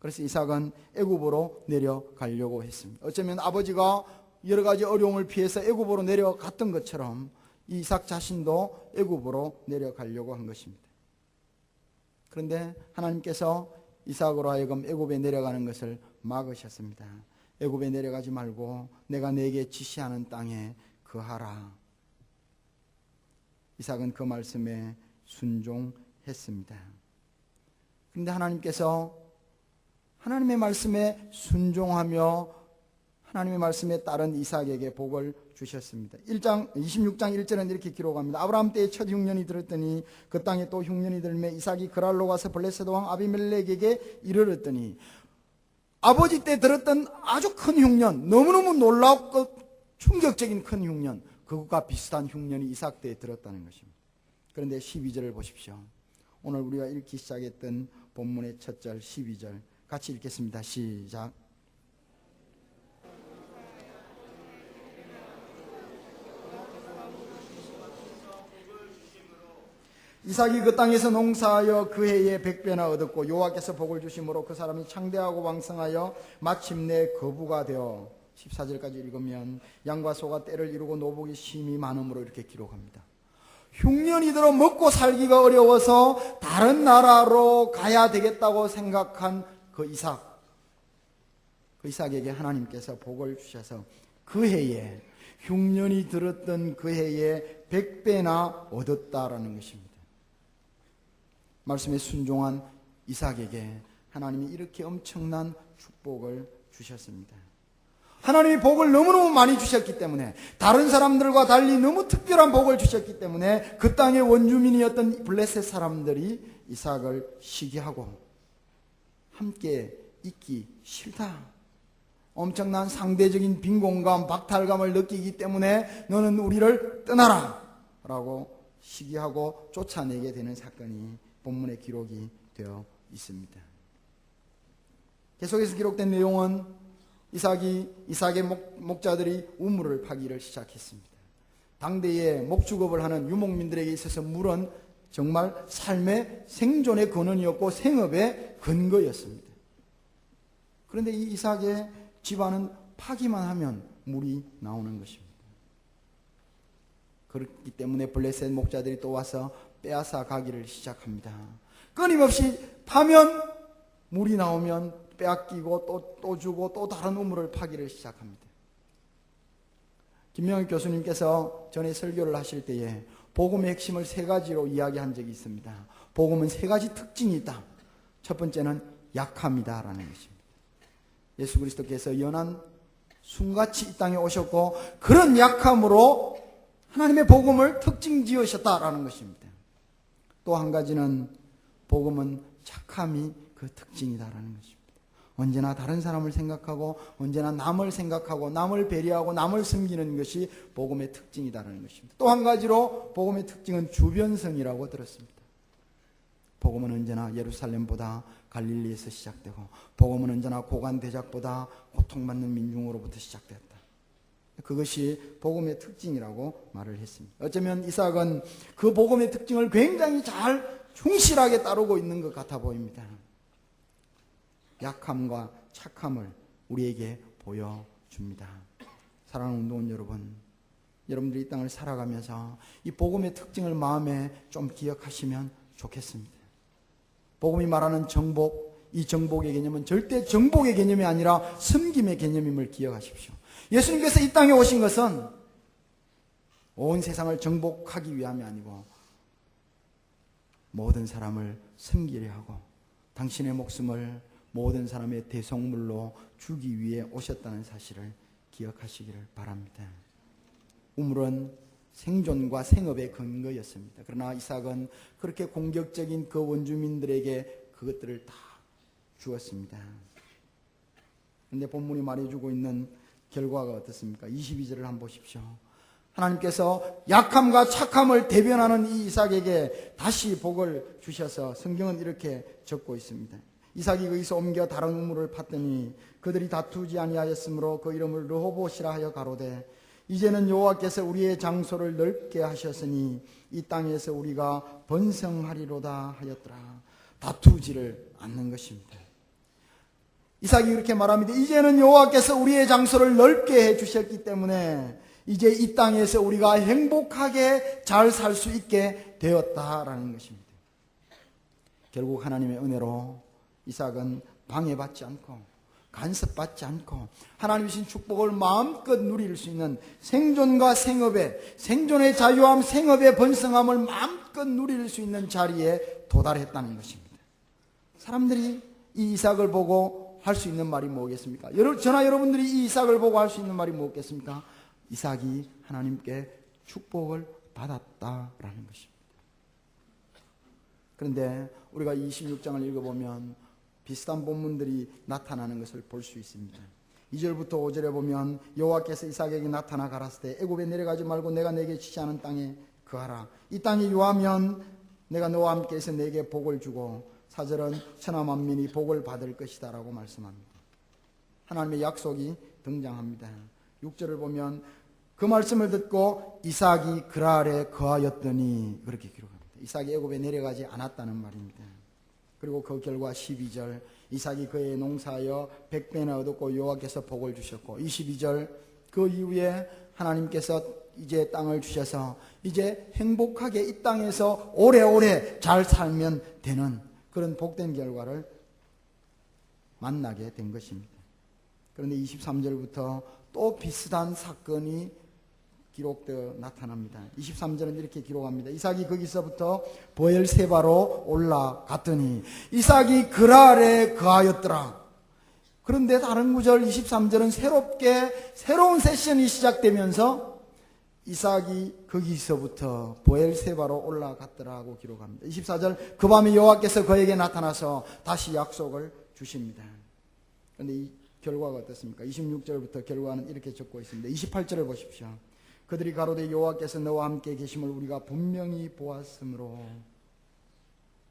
그래서 이삭은 애굽으로 내려가려고 했습니다. 어쩌면 아버지가 여러 가지 어려움을 피해서 애굽으로 내려갔던 것처럼 이삭 자신도 애굽으로 내려가려고 한 것입니다. 그런데 하나님께서 이삭으로 하여금 애굽에 내려가는 것을 막으셨습니다. 애굽에 내려가지 말고 내가 네게 지시하는 땅에 거하라. 이삭은 그 말씀에 순종했습니다. 그런데 하나님께서 하나님의 말씀에 순종하며 하나님의 말씀에 따른 이삭에게 복을 주셨습니다. 26장 1절은 이렇게 기록합니다. 아브라함 때에 첫 흉년이 들었더니 그 땅에 또 흉년이 들매 이삭이 그랄로 가서 블레셋 왕 아비멜렉에게 이르렀더니 아버지 때 들었던 아주 큰 흉년, 너무너무 놀랍고 충격적인 큰 흉년, 그것과 비슷한 흉년이 이삭 때에 들었다는 것입니다. 그런데 12절을 보십시오. 오늘 우리가 읽기 시작했던 본문의 첫 절 12절 같이 읽겠습니다. 시작. 이삭이 그 땅에서 농사하여 그 해에 100배나 얻었고 여호와께서 복을 주심으로 그 사람이 창대하고 왕성하여 마침내 거부가 되어 14절까지 읽으면 양과 소가 때를 이루고 노복이 심히 많음으로 이렇게 기록합니다. 흉년이 들어 먹고 살기가 어려워서 다른 나라로 가야 되겠다고 생각한 그 이삭에게 하나님께서 복을 주셔서 그 해에 흉년이 들었던 그 해에 100배나 얻었다라는 것입니다. 말씀에 순종한 이삭에게 하나님이 이렇게 엄청난 축복을 주셨습니다. 하나님이 복을 너무너무 많이 주셨기 때문에 다른 사람들과 달리 너무 특별한 복을 주셨기 때문에 그 땅의 원주민이었던 블레셋 사람들이 이삭을 시기하고 함께 있기 싫다. 엄청난 상대적인 빈곤감, 박탈감을 느끼기 때문에 너는 우리를 떠나라 라고 시기하고 쫓아내게 되는 사건이 본문에 기록이 되어 있습니다. 계속해서 기록된 내용은 이삭의 목자들이 우물을 파기를 시작했습니다. 당대에 목축업을 하는 유목민들에게 있어서 물은 정말 삶의 생존의 근원이었고 생업의 근거였습니다. 그런데 이 이삭의 집안은 파기만 하면 물이 나오는 것입니다. 그렇기 때문에 블레셋 목자들이 또 와서 빼앗아 가기를 시작합니다. 끊임없이 파면 물이 나오면 빼앗기고 또 주고 또 다른 우물을 파기를 시작합니다. 김명희 교수님께서 전에 설교를 하실 때에 복음의 핵심을 세 가지로 이야기한 적이 있습니다. 복음은 세 가지 특징이 있다. 첫 번째는 약함이다라는 것입니다. 예수 그리스도께서 연한 순같이 이 땅에 오셨고 그런 약함으로 하나님의 복음을 특징 지으셨다라는 것입니다. 또 한 가지는 복음은 착함이 그 특징이다라는 것입니다. 언제나 다른 사람을 생각하고 언제나 남을 생각하고 남을 배려하고 남을 섬기는 것이 복음의 특징이다라는 것입니다. 또 한 가지로 복음의 특징은 주변성이라고 들었습니다. 복음은 언제나 예루살렘보다 갈릴리에서 시작되고 복음은 언제나 고관 대작보다 고통받는 민중으로부터 시작되었다. 그것이 복음의 특징이라고 말을 했습니다. 어쩌면 이삭은 그 복음의 특징을 굉장히 잘 충실하게 따르고 있는 것 같아 보입니다. 약함과 착함을 우리에게 보여줍니다. 사랑하는 운동원 여러분, 여러분들이 이 땅을 살아가면서 이 복음의 특징을 마음에 좀 기억하시면 좋겠습니다. 복음이 말하는 정복, 이 정복의 개념은 절대 정복의 개념이 아니라 섬김의 개념임을 기억하십시오. 예수님께서 이 땅에 오신 것은 온 세상을 정복하기 위함이 아니고 모든 사람을 섬기려 하고 당신의 목숨을 모든 사람의 대속물로 주기 위해 오셨다는 사실을 기억하시기를 바랍니다. 우물은 생존과 생업의 근거였습니다. 그러나 이삭은 그렇게 공격적인 그 원주민들에게 그것들을 다 주었습니다. 그런데 본문이 말해주고 있는 결과가 어떻습니까? 22절을 한번 보십시오. 하나님께서 약함과 착함을 대변하는 이 이삭에게 다시 복을 주셔서 성경은 이렇게 적고 있습니다. 이삭이 거기서 옮겨 다른 우물을 팠더니 그들이 다투지 아니하였으므로 그 이름을 르호봇이라 하여 가로되 이제는 여호와께서 우리의 장소를 넓게 하셨으니 이 땅에서 우리가 번성하리로다 하였더라. 다투지를 않는 것입니다. 이삭이 이렇게 말합니다. 이제는 여호와께서 우리의 장소를 넓게 해주셨기 때문에 이제 이 땅에서 우리가 행복하게 잘 살 수 있게 되었다라는 것입니다. 결국 하나님의 은혜로 이삭은 방해받지 않고 간섭받지 않고 하나님 주신 축복을 마음껏 누릴 수 있는 생존과 생존의 자유함, 생업의 번성함을 마음껏 누릴 수 있는 자리에 도달했다는 것입니다. 사람들이 이 이삭을 보고 할 수 있는 말이 뭐겠습니까? 저나 여러분들이 이 이삭을 보고 할 수 있는 말이 뭐겠습니까? 이삭이 하나님께 축복을 받았다라는 것입니다. 그런데 우리가 26장을 읽어보면 비슷한 본문들이 나타나는 것을 볼 수 있습니다. 2절부터 5절에 보면 여호와께서 이삭에게 나타나 가라사대 애굽에 내려가지 말고 내가 내게 지시 않은 땅에 거하라. 이 땅이 유하면 내가 너와 함께해서 내게 복을 주고 4절은 천하 만민이 복을 받을 것이다 라고 말씀합니다. 하나님의 약속이 등장합니다. 6절을 보면 그 말씀을 듣고 이삭이 그랄에 거하였더니 그렇게 기록합니다. 이삭이 애굽에 내려가지 않았다는 말입니다. 그리고 그 결과 12절 이삭이 그의 농사하여 100배나 얻었고 여호와께서 복을 주셨고 22절 그 이후에 하나님께서 이제 땅을 주셔서 이제 행복하게 이 땅에서 오래오래 잘 살면 되는 그런 복된 결과를 만나게 된 것입니다. 그런데 23절부터 또 비슷한 사건이 기록되어 나타납니다. 23절은 이렇게 기록합니다. 이삭이 거기서부터 보엘세바로 올라갔더니 이삭이 그랄에 거하였더라. 그런데 다른 구절 23절은 새로운 세션이 시작되면서 이삭이 거기서부터 보엘세바로 올라갔더라고 기록합니다. 24절 그 밤에 여호와께서 그에게 나타나서 다시 약속을 주십니다. 그런데 이 결과가 어떻습니까? 26절부터 결과는 이렇게 적고 있습니다. 28절을 보십시오. 그들이 가로되 여호와께서 너와 함께 계심을 우리가 분명히 보았으므로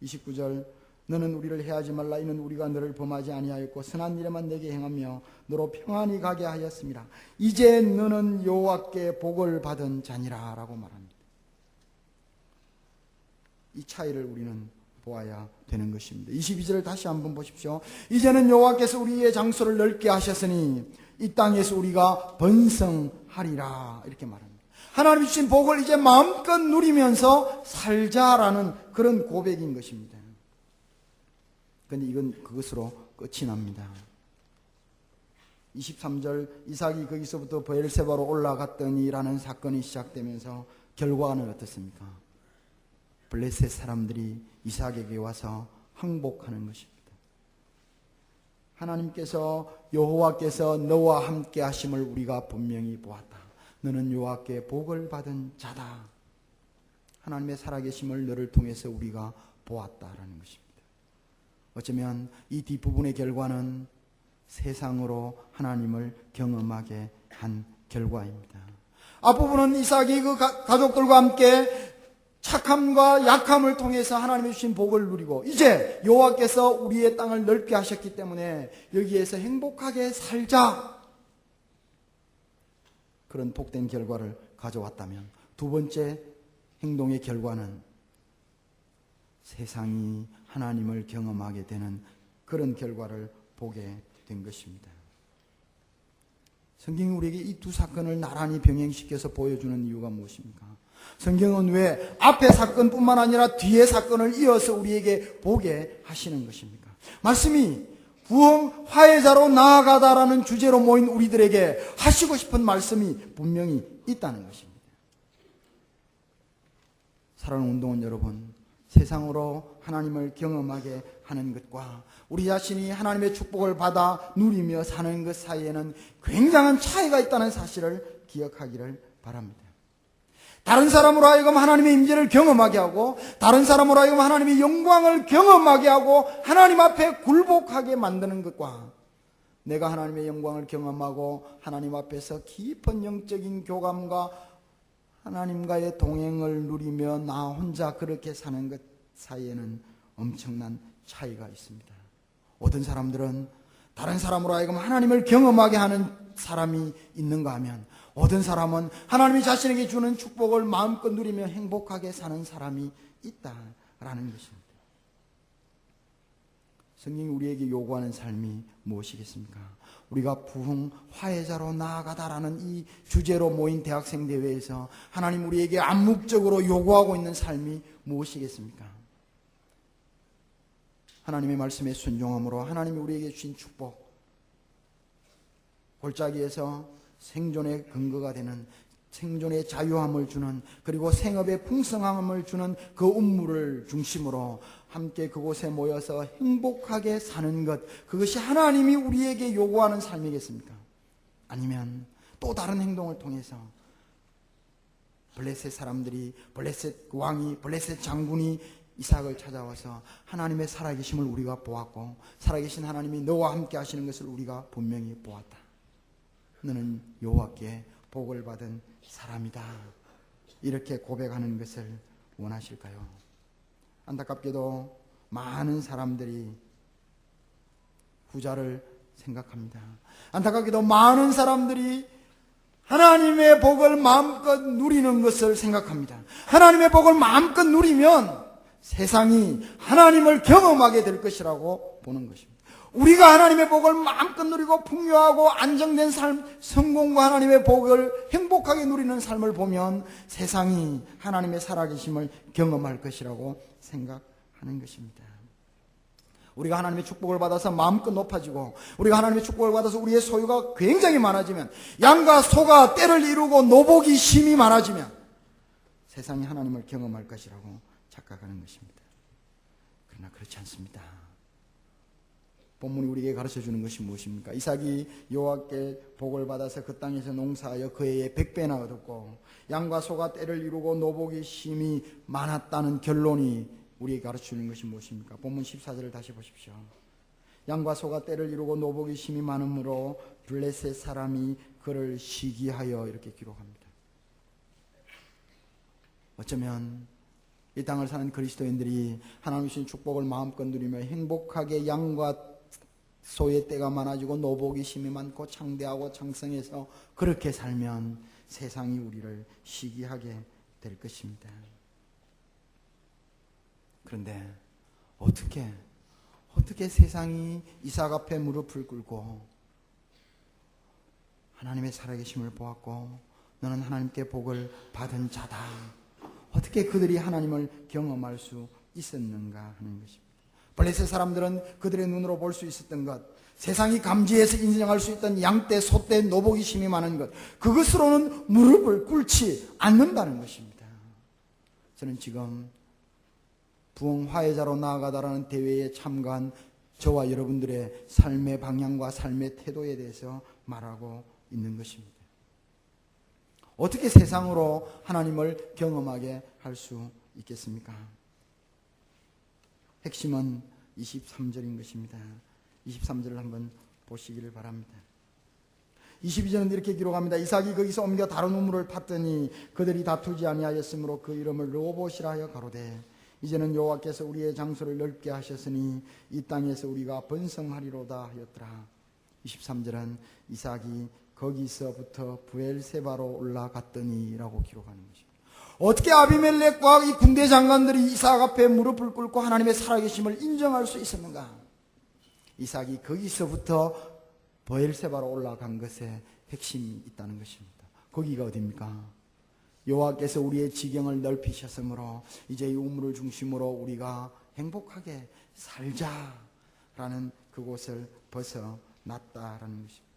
29절 너는 우리를 해하지 말라 이는 우리가 너를 범하지 아니하였고 선한 일에만 내게 행하며 너로 평안히 가게 하였습니다. 이제 너는 여호와께 복을 받은 자니라 라고 말합니다. 이 차이를 우리는 보아야 되는 것입니다. 22절을 다시 한번 보십시오. 이제는 여호와께서 우리의 장소를 넓게 하셨으니 이 땅에서 우리가 번성하리라 이렇게 말합니다. 하나님 주신 복을 이제 마음껏 누리면서 살자라는 그런 고백인 것입니다. 그런데 이건 그것으로 끝이 납니다. 23절 이삭이 거기서부터 베엘세바로 올라갔더니라는 사건이 시작되면서 결과는 어떻습니까? 블레셋 사람들이 이삭에게 와서 항복하는 것입니다. 하나님께서 여호와께서 너와 함께 하심을 우리가 분명히 보았다. 너는 여호와께 복을 받은 자다. 하나님의 살아계심을 너를 통해서 우리가 보았다라는 것입니다. 어쩌면 이 뒷부분의 결과는 세상으로 하나님을 경험하게 한 결과입니다. 앞부분은 이삭이 그 가족들과 함께 착함과 약함을 통해서 하나님이 주신 복을 누리고 이제 여호와께서 우리의 땅을 넓게 하셨기 때문에 여기에서 행복하게 살자 그런 복된 결과를 가져왔다면 두 번째 행동의 결과는 세상이 하나님을 경험하게 되는 그런 결과를 보게 된 것입니다. 성경이 우리에게 이 두 사건을 나란히 병행시켜서 보여주는 이유가 무엇입니까? 성경은 왜 앞의 사건뿐만 아니라 뒤의 사건을 이어서 우리에게 보게 하시는 것입니까? 말씀이 부흥 화해자로 나아가다라는 주제로 모인 우리들에게 하시고 싶은 말씀이 분명히 있다는 것입니다. 사랑하는 운동원 여러분, 세상으로 하나님을 경험하게 하는 것과 우리 자신이 하나님의 축복을 받아 누리며 사는 것 사이에는 굉장한 차이가 있다는 사실을 기억하기를 바랍니다. 다른 사람으로 하여금 하나님의 임재를 경험하게 하고 다른 사람으로 하여금 하나님의 영광을 경험하게 하고 하나님 앞에 굴복하게 만드는 것과 내가 하나님의 영광을 경험하고 하나님 앞에서 깊은 영적인 교감과 하나님과의 동행을 누리며 나 혼자 그렇게 사는 것 사이에는 엄청난 차이가 있습니다. 어떤 사람들은 다른 사람으로 하여금 하나님을 경험하게 하는 사람이 있는가 하면 어떤 사람은 하나님이 자신에게 주는 축복을 마음껏 누리며 행복하게 사는 사람이 있다라는 것입니다. 성경이 우리에게 요구하는 삶이 무엇이겠습니까? 우리가 부흥 화해자로 나아가다라는 이 주제로 모인 대학생 대회에서 하나님 우리에게 암묵적으로 요구하고 있는 삶이 무엇이겠습니까? 하나님의 말씀에 순종함으로 하나님이 우리에게 주신 축복, 골짜기에서 생존의 근거가 되는, 생존의 자유함을 주는, 그리고 생업의 풍성함을 주는 그 운물을 중심으로 함께 그곳에 모여서 행복하게 사는 것, 그것이 하나님이 우리에게 요구하는 삶이겠습니까? 아니면 또 다른 행동을 통해서 블레셋 사람들이, 블레셋 왕이, 블레셋 장군이 이삭을 찾아와서 하나님의 살아계심을 우리가 보았고, 살아계신 하나님이 너와 함께 하시는 것을 우리가 분명히 보았다. 너는 여호와께 복을 받은 사람이다. 이렇게 고백하는 것을 원하실까요? 안타깝게도 많은 사람들이 후자를 생각합니다. 안타깝게도 많은 사람들이 하나님의 복을 마음껏 누리는 것을 생각합니다. 하나님의 복을 마음껏 누리면 세상이 하나님을 경험하게 될 것이라고 보는 것입니다. 우리가 하나님의 복을 마음껏 누리고 풍요하고 안정된 삶, 성공과 하나님의 복을 행복하게 누리는 삶을 보면 세상이 하나님의 살아계심을 경험할 것이라고 생각하는 것입니다. 우리가 하나님의 축복을 받아서 마음껏 높아지고, 우리가 하나님의 축복을 받아서 우리의 소유가 굉장히 많아지면, 양과 소가 떼를 이루고 노복이 심이 많아지면 세상이 하나님을 경험할 것이라고 착각하는 것입니다. 그러나 그렇지 않습니다. 본문이 우리에게 가르쳐주는 것이 무엇입니까? 이삭이 여호와께 복을 받아서 그 땅에서 농사하여 그 해에 100배나 얻었고 양과 소가 떼를 이루고 노복이 심이 많았다는 결론이 우리에게 가르쳐주는 것이 무엇입니까? 본문 14절을 다시 보십시오. 양과 소가 떼를 이루고 노복이 심이 많으므로 블레셋 사람이 그를 시기하여, 이렇게 기록합니다. 어쩌면 이 땅을 사는 그리스도인들이 하나님 주신 축복을 마음껏 누리며 행복하게 양과 소의 떼가 많아지고 노복이 심이 많고 창대하고 창성해서 그렇게 살면 세상이 우리를 시기하게 될 것입니다. 그런데 어떻게 세상이 이삭 앞에 무릎을 꿇고 하나님의 살아계심을 보았고 너는 하나님께 복을 받은 자다, 어떻게 그들이 하나님을 경험할 수 있었는가 하는 것입니다. 블레셋 사람들은 그들의 눈으로 볼 수 있었던 것, 세상이 감지해서 인정할 수 있던 양떼, 소떼, 노복이 심이 많은 것, 그것으로는 무릎을 꿇지 않는다는 것입니다. 저는 지금 부흥 화해자로 나아가다라는 대회에 참가한 저와 여러분들의 삶의 방향과 삶의 태도에 대해서 말하고 있는 것입니다. 어떻게 세상으로 하나님을 경험하게 할 수 있겠습니까? 핵심은 23절인 것입니다. 23절을 한번 보시기를 바랍니다. 22절은 이렇게 기록합니다. 이삭이 거기서 옮겨 다른 우물을 팠더니 그들이 다투지 아니하였으므로 그 이름을 르호봇이라 하여 가로되 이제는 여호와께서 우리의 장소를 넓게 하셨으니 이 땅에서 우리가 번성하리로다 하였더라. 23절은 이삭이 거기서부터 부엘세바로 올라갔더니 라고 기록하는 것입니다. 어떻게 아비멜렉과 이 군대 장관들이 이삭 앞에 무릎을 꿇고 하나님의 살아계심을 인정할 수 있었는가? 이삭이 거기서부터 부엘세바로 올라간 것에 핵심이 있다는 것입니다. 거기가 어디입니까? 여호와께서 우리의 지경을 넓히셨으므로 이제 이 우물을 중심으로 우리가 행복하게 살자라는 그곳을 벗어났다라는 것입니다.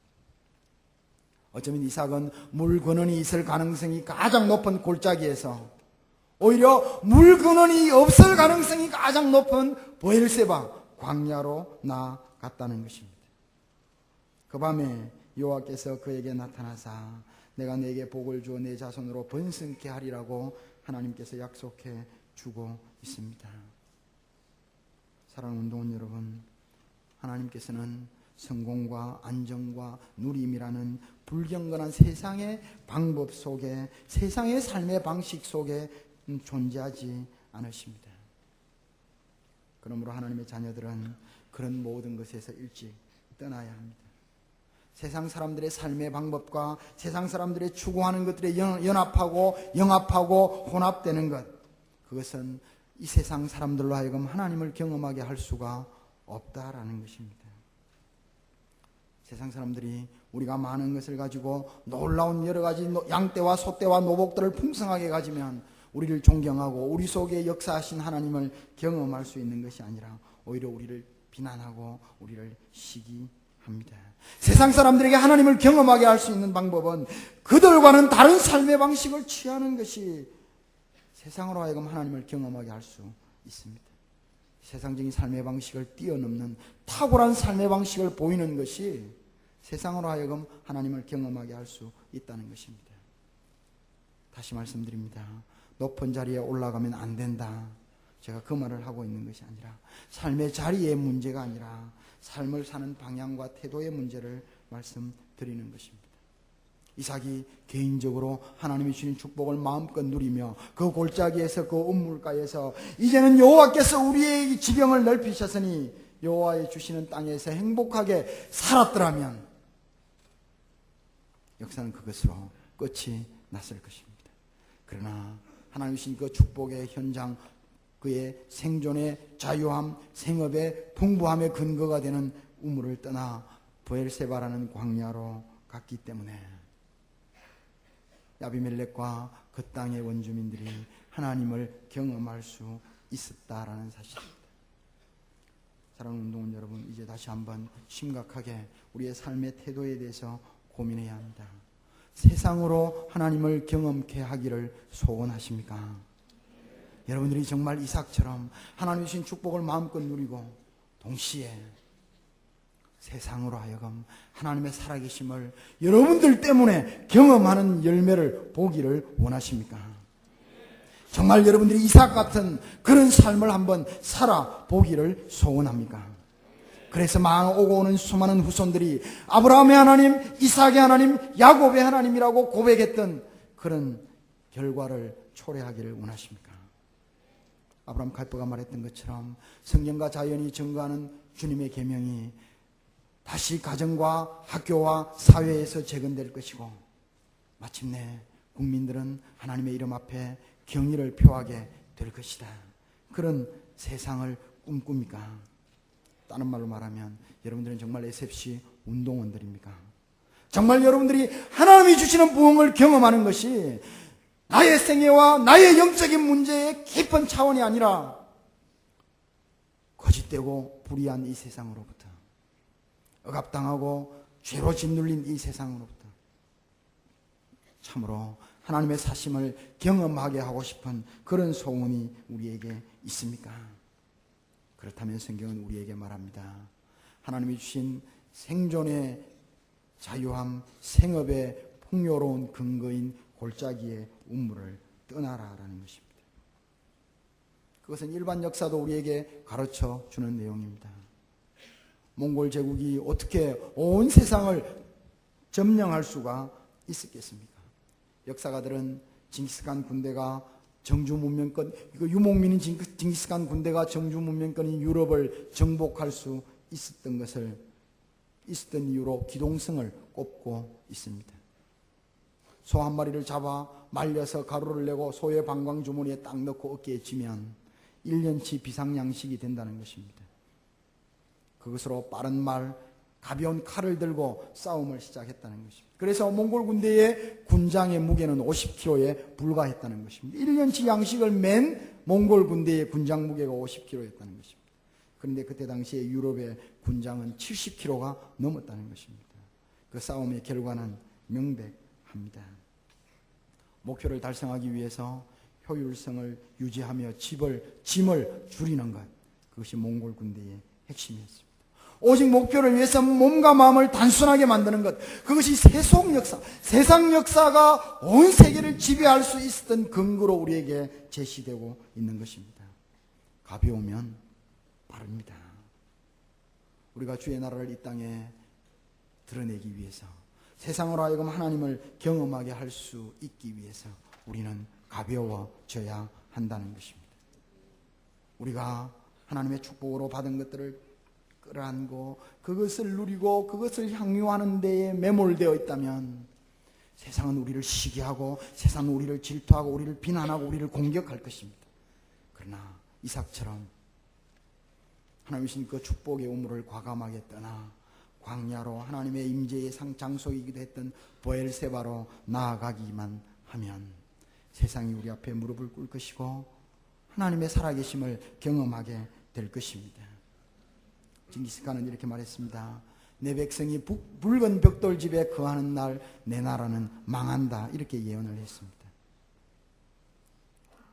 어쩌면 이삭은 물 근원이 있을 가능성이 가장 높은 골짜기에서 오히려 물 근원이 없을 가능성이 가장 높은 부엘세바 광야로 나아갔다는 것입니다. 그 밤에 여호와께서 그에게 나타나사 내가 네게 복을 주어 내 자손으로 번성케 하리라고 하나님께서 약속해 주고 있습니다. 사랑하는 운동원 여러분, 하나님께서는 성공과 안정과 누림이라는 불경건한 세상의 방법 속에, 세상의 삶의 방식 속에 존재하지 않으십니다. 그러므로 하나님의 자녀들은 그런 모든 것에서 일찍 떠나야 합니다. 세상 사람들의 삶의 방법과 세상 사람들의 추구하는 것들에 연합하고 영합하고 혼합되는 것, 그것은 이 세상 사람들로 하여금 하나님을 경험하게 할 수가 없다라는 것입니다. 세상 사람들이 우리가 많은 것을 가지고 놀라운 여러 가지 양떼와 소떼와 노복들을 풍성하게 가지면 우리를 존경하고 우리 속에 역사하신 하나님을 경험할 수 있는 것이 아니라 오히려 우리를 비난하고 우리를 시기합니다. 세상 사람들에게 하나님을 경험하게 할 수 있는 방법은 그들과는 다른 삶의 방식을 취하는 것이 세상으로 하여금 하나님을 경험하게 할 수 있습니다. 세상적인 삶의 방식을 뛰어넘는 탁월한 삶의 방식을 보이는 것이 세상으로 하여금 하나님을 경험하게 할 수 있다는 것입니다. 다시 말씀드립니다. 높은 자리에 올라가면 안 된다. 제가 그 말을 하고 있는 것이 아니라 삶의 자리의 문제가 아니라 삶을 사는 방향과 태도의 문제를 말씀드리는 것입니다. 이삭이 개인적으로 하나님이 주신 축복을 마음껏 누리며 그 골짜기에서 그 우물가에서 이제는 여호와께서 우리의 지경을 넓히셨으니 여호와의 주시는 땅에서 행복하게 살았더라면 역사는 그것으로 끝이 났을 것입니다. 그러나 하나님 주신 그 축복의 현장, 그의 생존의 자유함, 생업의 풍부함의 근거가 되는 우물을 떠나 브엘세바라는 광야로 갔기 때문에 야비멜렉과 그 땅의 원주민들이 하나님을 경험할 수 있었다라는 사실입니다. 사랑하는 운동원 여러분, 이제 다시 한번 심각하게 우리의 삶의 태도에 대해서 고민해야 합니다. 세상으로 하나님을 경험케 하기를 소원하십니까? 여러분들이 정말 이삭처럼 하나님 주신 축복을 마음껏 누리고 동시에 세상으로 하여금 하나님의 살아계심을 여러분들 때문에 경험하는 열매를 보기를 원하십니까? 정말 여러분들이 이삭 같은 그런 삶을 한번 살아보기를 소원합니까? 그래서 오고 오는 수많은 후손들이 아브라함의 하나님, 이삭의 하나님, 야곱의 하나님이라고 고백했던 그런 결과를 초래하기를 원하십니까? 아브라함 칼퍼가 말했던 것처럼 성경과 자연이 증거하는 주님의 계명이 다시 가정과 학교와 사회에서 재건될 것이고 마침내 국민들은 하나님의 이름 앞에 경의를 표하게 될 것이다. 그런 세상을 꿈꿉니까? 다른 말로 말하면 여러분들은 정말 SFC 운동원들입니까? 정말 여러분들이 하나님이 주시는 부흥을 경험하는 것이 나의 생애와 나의 영적인 문제의 깊은 차원이 아니라 거짓되고 불의한 이 세상으로부터, 억압당하고 죄로 짓눌린 이 세상으로부터 참으로 하나님의 사심을 경험하게 하고 싶은 그런 소원이 우리에게 있습니까? 그렇다면 성경은 우리에게 말합니다. 하나님이 주신 생존의 자유함, 생업의 풍요로운 근거인 골짜기의 우물을 떠나라라는 것입니다. 그것은 일반 역사도 우리에게 가르쳐 주는 내용입니다. 몽골 제국이 어떻게 온 세상을 점령할 수가 있었겠습니까? 역사가들은 징기스칸 군대가 정주문명권, 유목민인 징기스칸 군대가 정주문명권인 유럽을 정복할 수 있었던 이유로 기동성을 꼽고 있습니다. 소 한 마리를 잡아 말려서 가루를 내고 소의 방광 주머니에 딱 넣고 어깨에 쥐면 1년치 비상양식이 된다는 것입니다. 그것으로 빠른 말, 가벼운 칼을 들고 싸움을 시작했다는 것입니다. 그래서 몽골 군대의 군장의 무게는 50kg에 불과했다는 것입니다. 1년치 양식을 맨 몽골 군대의 군장 무게가 50kg였다는 것입니다. 그런데 그때 당시에 유럽의 군장은 70kg가 넘었다는 것입니다. 그 싸움의 결과는 명백합니다. 목표를 달성하기 위해서 효율성을 유지하며 짐을 줄이는 것, 그것이 몽골 군대의 핵심이었습니다. 오직 목표를 위해서 몸과 마음을 단순하게 만드는 것, 그것이 세속 역사, 세상 역사가 온 세계를 지배할 수 있었던 근거로 우리에게 제시되고 있는 것입니다. 가벼우면 빠릅니다. 우리가 주의 나라를 이 땅에 드러내기 위해서, 세상으로 하여금 하나님을 경험하게 할 수 있기 위해서 우리는 가벼워져야 한다는 것입니다. 우리가 하나님의 축복으로 받은 것들을 끌어안고 그것을 누리고 그것을 향유하는 데에 매몰되어 있다면 세상은 우리를 시기하고 세상은 우리를 질투하고 우리를 비난하고 우리를 공격할 것입니다. 그러나 이삭처럼 하나님 신 그 축복의 우물을 과감하게 떠나 광야로 하나님의 임재의 장소이기도 했던 보엘세바로 나아가기만 하면 세상이 우리 앞에 무릎을 꿇을 것이고 하나님의 살아계심을 경험하게 될 것입니다. 징기스칸은 이렇게 말했습니다. 내 백성이 붉은 벽돌 집에 거하는 날 내 나라는 망한다. 이렇게 예언을 했습니다.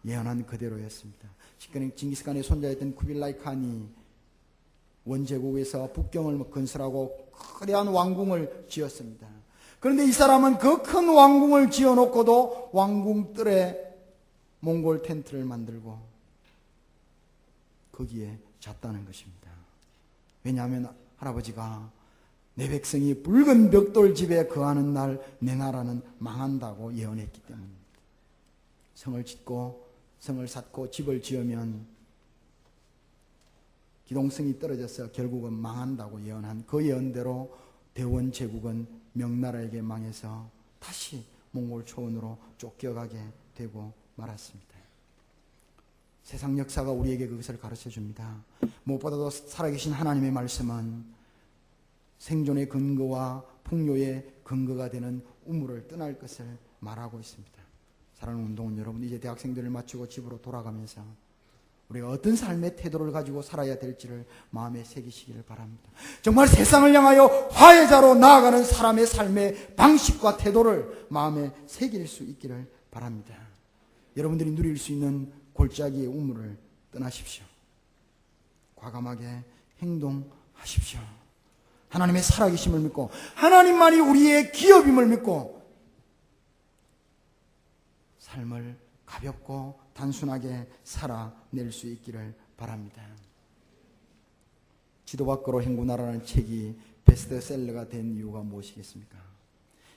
예언한 그대로였습니다. 징기스칸의 손자였던 쿠빌라이 칸이 원제국에서 북경을 건설하고 거대한 왕궁을 지었습니다. 그런데 이 사람은 그 큰 왕궁을 지어놓고도 왕궁 뜰에 몽골 텐트를 만들고 거기에 잤다는 것입니다. 왜냐하면 할아버지가 내 백성이 붉은 벽돌 집에 거하는 날 내 나라는 망한다고 예언했기 때문입니다. 성을 짓고 성을 쌓고 집을 지으면 기동성이 떨어져서 결국은 망한다고 예언한 그 예언대로 대원 제국은 명나라에게 망해서 다시 몽골 초원으로 쫓겨가게 되고 말았습니다. 세상 역사가 우리에게 그것을 가르쳐 줍니다. 무엇보다도 살아계신 하나님의 말씀은 생존의 근거와 풍요의 근거가 되는 우물을 떠날 것을 말하고 있습니다. 사랑하는 운동원 여러분, 이제 대학생들을 마치고 집으로 돌아가면서 우리가 어떤 삶의 태도를 가지고 살아야 될지를 마음에 새기시기를 바랍니다. 정말 세상을 향하여 화해자로 나아가는 사람의 삶의 방식과 태도를 마음에 새길 수 있기를 바랍니다. 여러분들이 누릴 수 있는 골짜기의 우물을 떠나십시오. 과감하게 행동하십시오. 하나님의 살아계심을 믿고 하나님만이 우리의 기업임을 믿고 삶을 가볍고 단순하게 살아낼 수 있기를 바랍니다. 지도 밖으로 행군하라는 책이 베스트셀러가 된 이유가 무엇이겠습니까?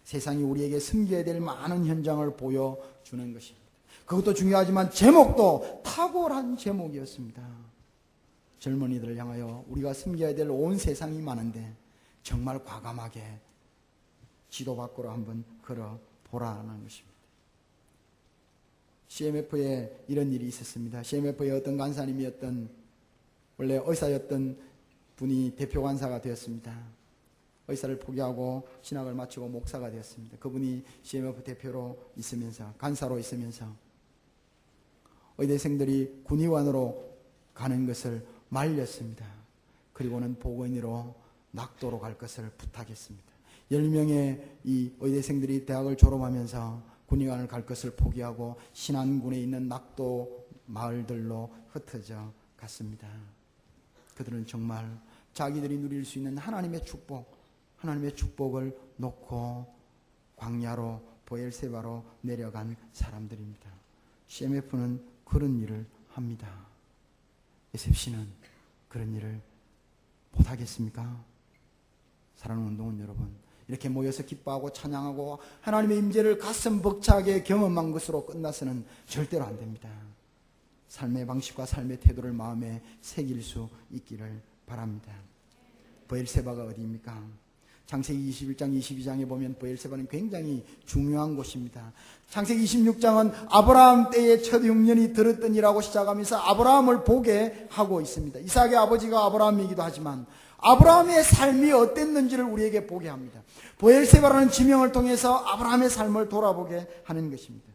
세상이 우리에게 섬겨야 될 많은 현장을 보여주는 것입니다. 그것도 중요하지만 제목도 탁월한 제목이었습니다. 젊은이들을 향하여 우리가 섬겨야 될 온 세상이 많은데 정말 과감하게 지도 밖으로 한번 걸어보라는 것입니다. CMF에 이런 일이 있었습니다. CMF에 어떤 간사님이었던 원래 의사였던 분이 대표 간사가 되었습니다. 의사를 포기하고 신학을 마치고 목사가 되었습니다. 그분이 CMF 대표로 있으면서 간사로 있으면서 의대생들이 군의관으로 가는 것을 말렸습니다. 그리고는 보건의로 낙도로 갈 것을 부탁했습니다. 10명의 이 의대생들이 대학을 졸업하면서 군의관을 갈 것을 포기하고 신안군에 있는 낙도 마을들로 흩어져 갔습니다. 그들은 정말 자기들이 누릴 수 있는 하나님의 축복을 놓고 광야로 보엘세바로 내려간 사람들입니다. CMF는 그런 일을 합니다. SFC는 그런 일을 못하겠습니까? 사랑하는 운동원 여러분, 이렇게 모여서 기뻐하고 찬양하고 하나님의 임재를 가슴 벅차게 경험한 것으로 끝나서는 절대로 안 됩니다. 삶의 방식과 삶의 태도를 마음에 새길 수 있기를 바랍니다. 보엘세바가 어디입니까? 창세기 21장 22장에 보면 보엘세바는 굉장히 중요한 곳입니다. 창세기 26장은 아브라함 때의 첫 흉년이 들었더니라고 시작하면서 아브라함을 보게 하고 있습니다. 이삭의 아버지가 아브라함이기도 하지만 아브라함의 삶이 어땠는지를 우리에게 보게 합니다. 보엘세바라는 지명을 통해서 아브라함의 삶을 돌아보게 하는 것입니다.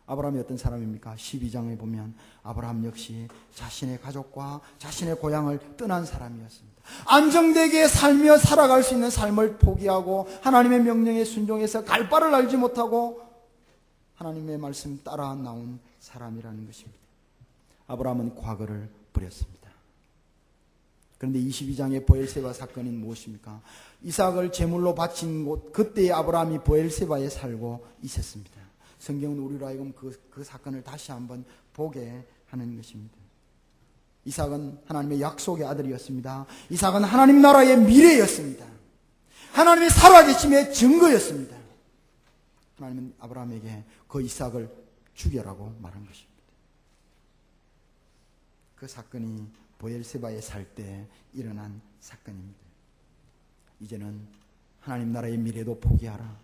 아브라함이 어떤 사람입니까? 12장에 보면 아브라함 역시 자신의 가족과 자신의 고향을 떠난 사람이었습니다. 안정되게 살며 살아갈 수 있는 삶을 포기하고 하나님의 명령에 순종해서 갈 바를 알지 못하고 하나님의 말씀 따라 나온 사람이라는 것입니다. 아브라함은 과거를 버렸습니다. 그런데 22장의 보엘세바 사건은 무엇입니까? 이삭을 제물로 바친 곳, 그때의 아브라함이 보엘세바에 살고 있었습니다. 성경은 우리로 하여금 그 사건을 다시 한번 보게 하는 것입니다. 이삭은 하나님의 약속의 아들이었습니다. 이삭은 하나님 나라의 미래였습니다. 하나님의 살아계심의 증거였습니다. 하나님은 아브라함에게 그 이삭을 죽여라고 말한 것입니다. 그 사건이 보엘세바에 살 때 일어난 사건입니다. 이제는 하나님 나라의 미래도 포기하라,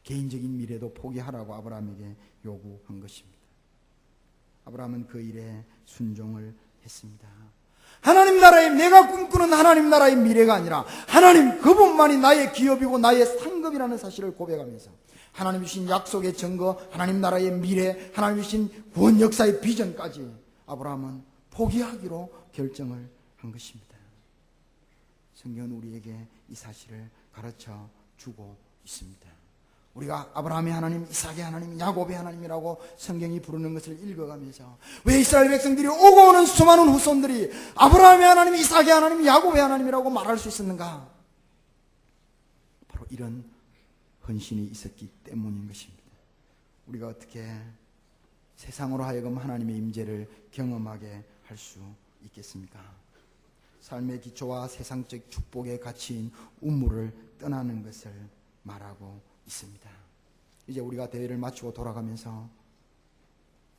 개인적인 미래도 포기하라고 아브라함에게 요구한 것입니다. 아브라함은 그 일에 순종을 했습니다. 하나님 나라의 내가 꿈꾸는 하나님 나라의 미래가 아니라 하나님 그분만이 나의 기업이고 나의 상급이라는 사실을 고백하면서 하나님 주신 약속의 증거, 하나님 나라의 미래, 하나님 주신 구원 역사의 비전까지 아브라함은 포기하기로 결정을 한 것입니다. 성경은 우리에게 이 사실을 가르쳐 주고 있습니다. 우리가 아브라함의 하나님, 이삭의 하나님, 야곱의 하나님이라고 성경이 부르는 것을 읽어가면서 왜 이스라엘 백성들이 오고 오는 수많은 후손들이 아브라함의 하나님, 이삭의 하나님, 야곱의 하나님이라고 말할 수 있었는가? 바로 이런 헌신이 있었기 때문인 것입니다. 우리가 어떻게 세상으로 하여금 하나님의 임재를 경험하게 할 수 있겠습니까? 삶의 기초와 세상적 축복의 가치인 우물을 떠나는 것을 말하고 있습니다. 이제 우리가 대회를 마치고 돌아가면서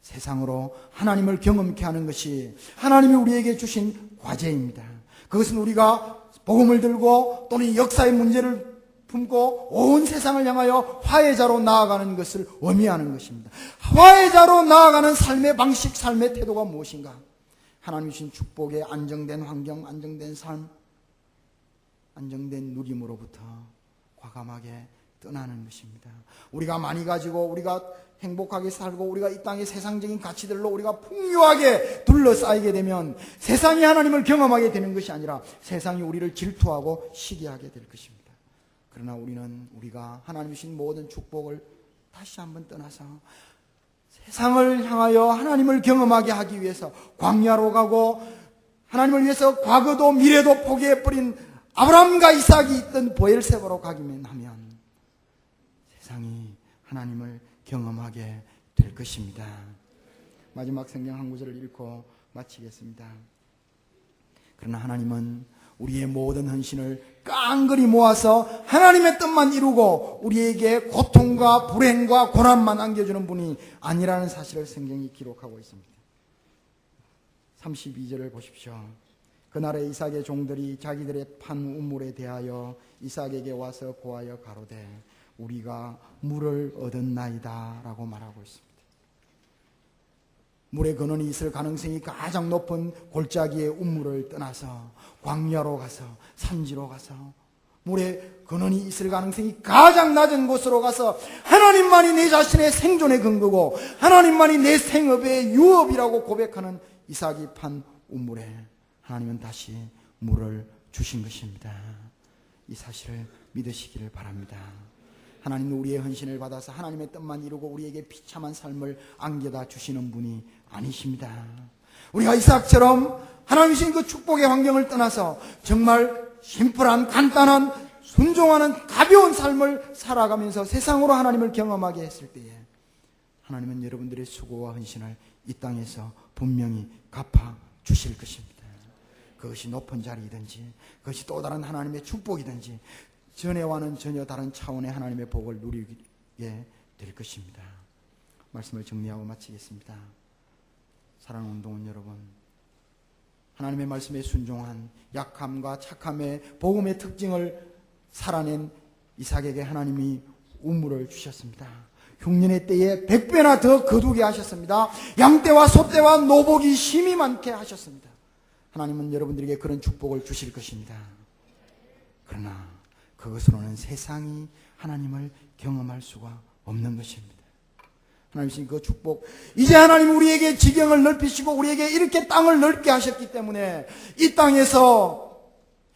세상으로 하나님을 경험케 하는 것이 하나님이 우리에게 주신 과제입니다. 그것은 우리가 복음을 들고 또는 역사의 문제를 품고 온 세상을 향하여 화해자로 나아가는 것을 의미하는 것입니다. 화해자로 나아가는 삶의 방식, 삶의 태도가 무엇인가? 하나님 주신 축복의 안정된 환경, 안정된 삶, 안정된 누림으로부터 과감하게 떠나는 것입니다. 우리가 많이 가지고 우리가 행복하게 살고 우리가 이 땅의 세상적인 가치들로 우리가 풍요하게 둘러싸이게 되면 세상이 하나님을 경험하게 되는 것이 아니라 세상이 우리를 질투하고 시기하게 될 것입니다. 그러나 우리가 하나님 주신 모든 축복을 다시 한번 떠나서 세상을 향하여 하나님을 경험하게 하기 위해서 광야로 가고 하나님을 위해서 과거도 미래도 포기해버린 아브라함과 이삭이 있던 보엘세바로 가기만 하면 세상이 하나님을 경험하게 될 것입니다. 마지막 성경 한 구절을 읽고 마치겠습니다. 그러나 하나님은 우리의 모든 헌신을 깡그리 모아서 하나님의 뜻만 이루고 우리에게 고통과 불행과 고난만 안겨주는 분이 아니라는 사실을 성경이 기록하고 있습니다. 32절을 보십시오. 그날에 이삭의 종들이 자기들의 판 우물에 대하여 이삭에게 와서 고하여 가로되 우리가 물을 얻었나이다 라고 말하고 있습니다. 물의 근원이 있을 가능성이 가장 높은 골짜기의 우물을 떠나서 광야로 가서 산지로 가서 물의 근원이 있을 가능성이 가장 낮은 곳으로 가서 하나님만이 내 자신의 생존의 근거고 하나님만이 내 생업의 유업이라고 고백하는 이삭이 판 우물에 하나님은 다시 물을 주신 것입니다. 이 사실을 믿으시기를 바랍니다. 하나님은 우리의 헌신을 받아서 하나님의 뜻만 이루고 우리에게 비참한 삶을 안겨다 주시는 분이 아니십니다. 우리가 이삭처럼 하나님 주신 그 축복의 환경을 떠나서 정말 심플한 간단한 순종하는 가벼운 삶을 살아가면서 세상으로 하나님을 경험하게 했을 때에 하나님은 여러분들의 수고와 헌신을 이 땅에서 분명히 갚아 주실 것입니다. 그것이 높은 자리이든지 그것이 또 다른 하나님의 축복이든지 전에와는 전혀 다른 차원의 하나님의 복을 누리게 될 것입니다. 말씀을 정리하고 마치겠습니다. 사랑하는 운동원 여러분, 하나님의 말씀에 순종한 약함과 착함의 복음의 특징을 살아낸 이삭에게 하나님이 우물을 주셨습니다. 흉년의 때에 100배나 더 거두게 하셨습니다. 양떼와 소떼와 노복이 심히 많게 하셨습니다. 하나님은 여러분들에게 그런 축복을 주실 것입니다. 그러나 그것으로는 세상이 하나님을 경험할 수가 없는 것입니다. 하나님 주신 그 축복, 이제 하나님 우리에게 지경을 넓히시고 우리에게 이렇게 땅을 넓게 하셨기 때문에 이 땅에서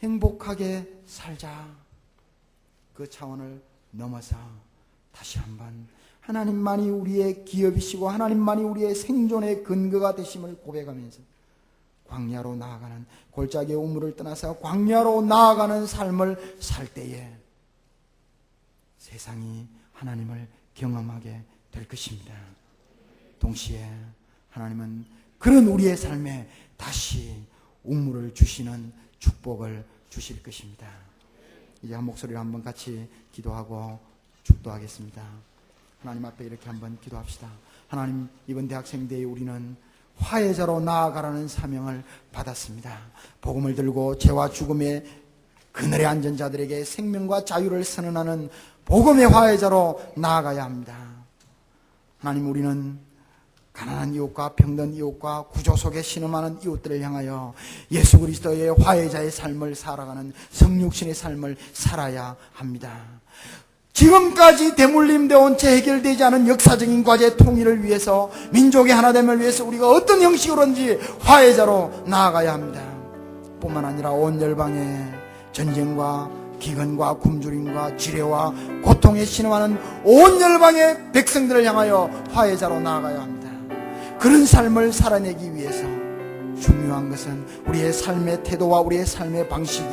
행복하게 살자, 그 차원을 넘어서 다시 한번 하나님만이 우리의 기업이시고 하나님만이 우리의 생존의 근거가 되심을 고백하면서 광야로 나아가는, 골짜기의 우물을 떠나서 광야로 나아가는 삶을 살 때에 세상이 하나님을 경험하게 될 것입니다. 동시에 하나님은 그런 우리의 삶에 다시 우물을 주시는 축복을 주실 것입니다. 이제 한 목소리로 한번 같이 기도하고 축도하겠습니다. 하나님 앞에 이렇게 한번 기도합시다. 하나님, 이번 대학생대회 우리는 화해자로 나아가라는 사명을 받았습니다. 복음을 들고 죄와 죽음의 그늘에 앉은 자들에게 생명과 자유를 선언하는 복음의 화해자로 나아가야 합니다. 하나님, 우리는 가난한 이웃과 병든 이웃과 구조 속에 신음하는 이웃들을 향하여 예수 그리스도의 화해자의 삶을 살아가는 성육신의 삶을 살아야 합니다. 지금까지 대물림되어 온 채 해결되지 않은 역사적인 과제 통일을 위해서, 민족의 하나됨을 위해서 우리가 어떤 형식으로든지 화해자로 나아가야 합니다. 뿐만 아니라 온 열방에 전쟁과 기근과 굶주림과 지뢰와 고통에 신음하는 온 열방의 백성들을 향하여 화해자로 나아가야 합니다. 그런 삶을 살아내기 위해서 중요한 것은 우리의 삶의 태도와 우리의 삶의 방식이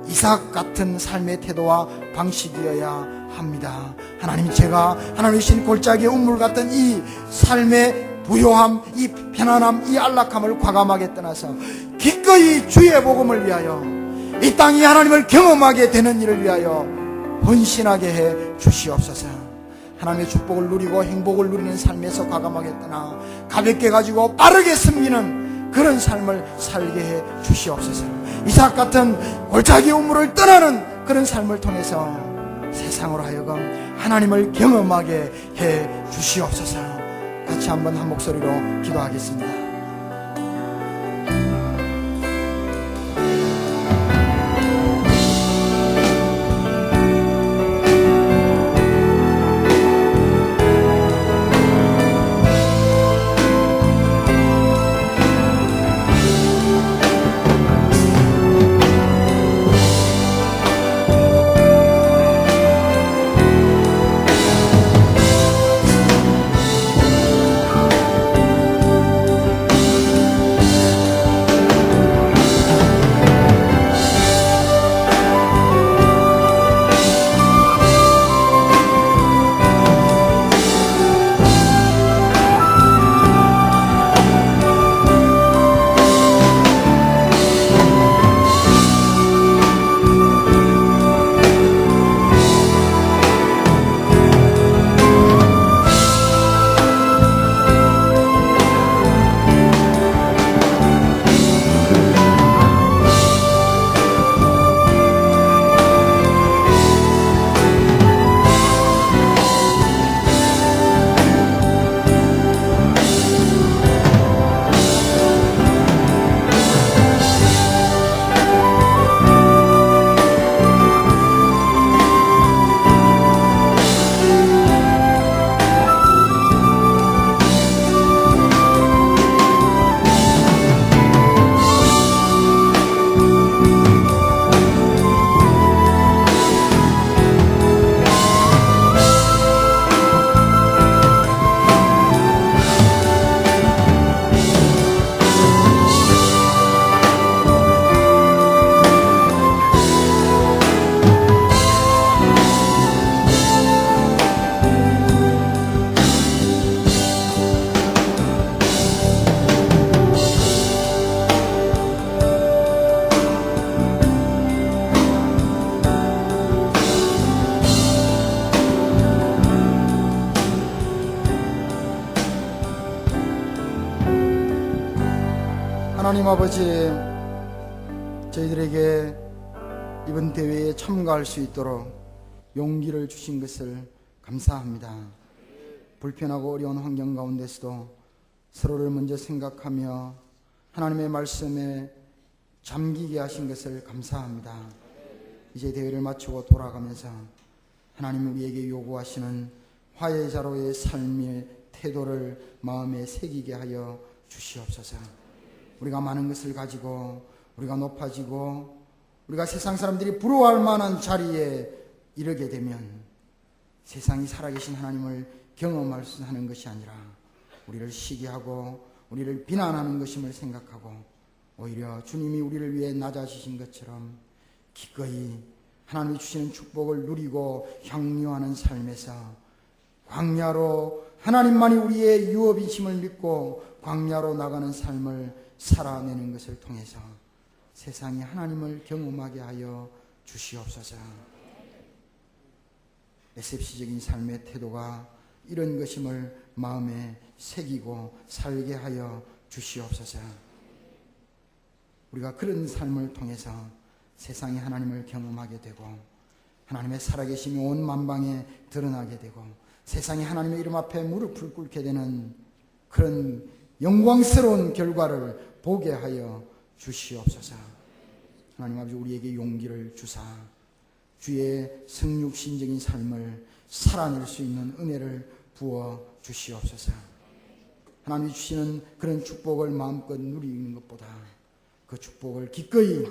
이삭 같은 삶의 태도와 방식이어야 합니다. 하나님, 제가 하나님 주신 골짜기의 우물 같은 이 삶의 부요함, 이 편안함, 이 안락함을 과감하게 떠나서 기꺼이 주의 복음을 위하여 이 땅이 하나님을 경험하게 되는 일을 위하여 헌신하게 해 주시옵소서. 하나님의 축복을 누리고 행복을 누리는 삶에서 과감하게 떠나 가볍게 가지고 빠르게 섬기는 그런 삶을 살게 해 주시옵소서. 이삭 같은 골짜기 우물을 떠나는 그런 삶을 통해서 세상으로 하여금 하나님을 경험하게 해 주시옵소서. 같이 한번 한 목소리로 기도하겠습니다. 하나님 아버지, 저희들에게 이번 대회에 참가할 수 있도록 용기를 주신 것을 감사합니다. 불편하고 어려운 환경 가운데서도 서로를 먼저 생각하며 하나님의 말씀에 잠기게 하신 것을 감사합니다. 이제 대회를 마치고 돌아가면서 하나님 우리에게 요구하시는 화해자로의 삶의 태도를 마음에 새기게 하여 주시옵소서. 우리가 많은 것을 가지고 우리가 높아지고 우리가 세상 사람들이 부러워할 만한 자리에 이르게 되면 세상이 살아계신 하나님을 경험할 수 하는 것이 아니라 우리를 시기하고 우리를 비난하는 것임을 생각하고 오히려 주님이 우리를 위해 낮아지신 것처럼 기꺼이 하나님이 주시는 축복을 누리고 향유하는 삶에서 광야로 하나님만이 우리의 유업이심을 믿고 광야로 나가는 삶을 살아내는 것을 통해서 세상이 하나님을 경험하게 하여 주시옵소서. SFC적인 삶의 태도가 이런 것임을 마음에 새기고 살게 하여 주시옵소서. 우리가 그런 삶을 통해서 세상이 하나님을 경험하게 되고 하나님의 살아계심이 온 만방에 드러나게 되고 세상이 하나님의 이름 앞에 무릎을 꿇게 되는 그런 영광스러운 결과를 보게 하여 주시옵소서. 하나님 아버지, 우리에게 용기를 주사 주의 성육신적인 삶을 살아낼 수 있는 은혜를 부어 주시옵소서. 하나님이 주시는 그런 축복을 마음껏 누리는 것보다 그 축복을 기꺼이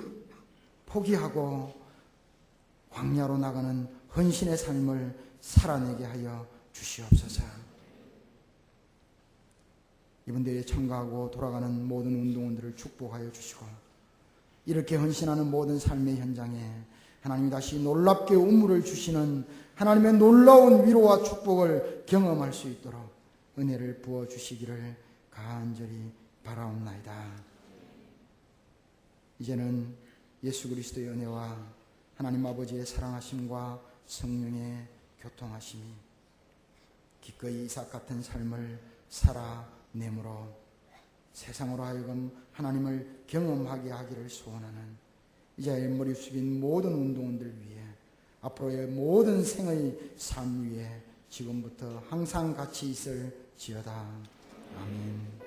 포기하고 광야로 나가는 헌신의 삶을 살아내게 하여 주시옵소서. 이번 대회에 참가하고 돌아가는 모든 운동원들을 축복하여 주시고, 이렇게 헌신하는 모든 삶의 현장에 하나님이 다시 놀랍게 우물을 주시는 하나님의 놀라운 위로와 축복을 경험할 수 있도록 은혜를 부어 주시기를 간절히 바라옵나이다. 이제는 예수 그리스도의 은혜와 하나님 아버지의 사랑하심과 성령의 교통하심이 기꺼이 이삭 같은 삶을 살아내므로 세상으로 하여금 하나님을 경험하게 하기를 소원하는 이자의 머리 숙인 모든 운동원들 위해 앞으로의 모든 생의 삶 위에 지금부터 항상 같이 있을지어다. 아멘.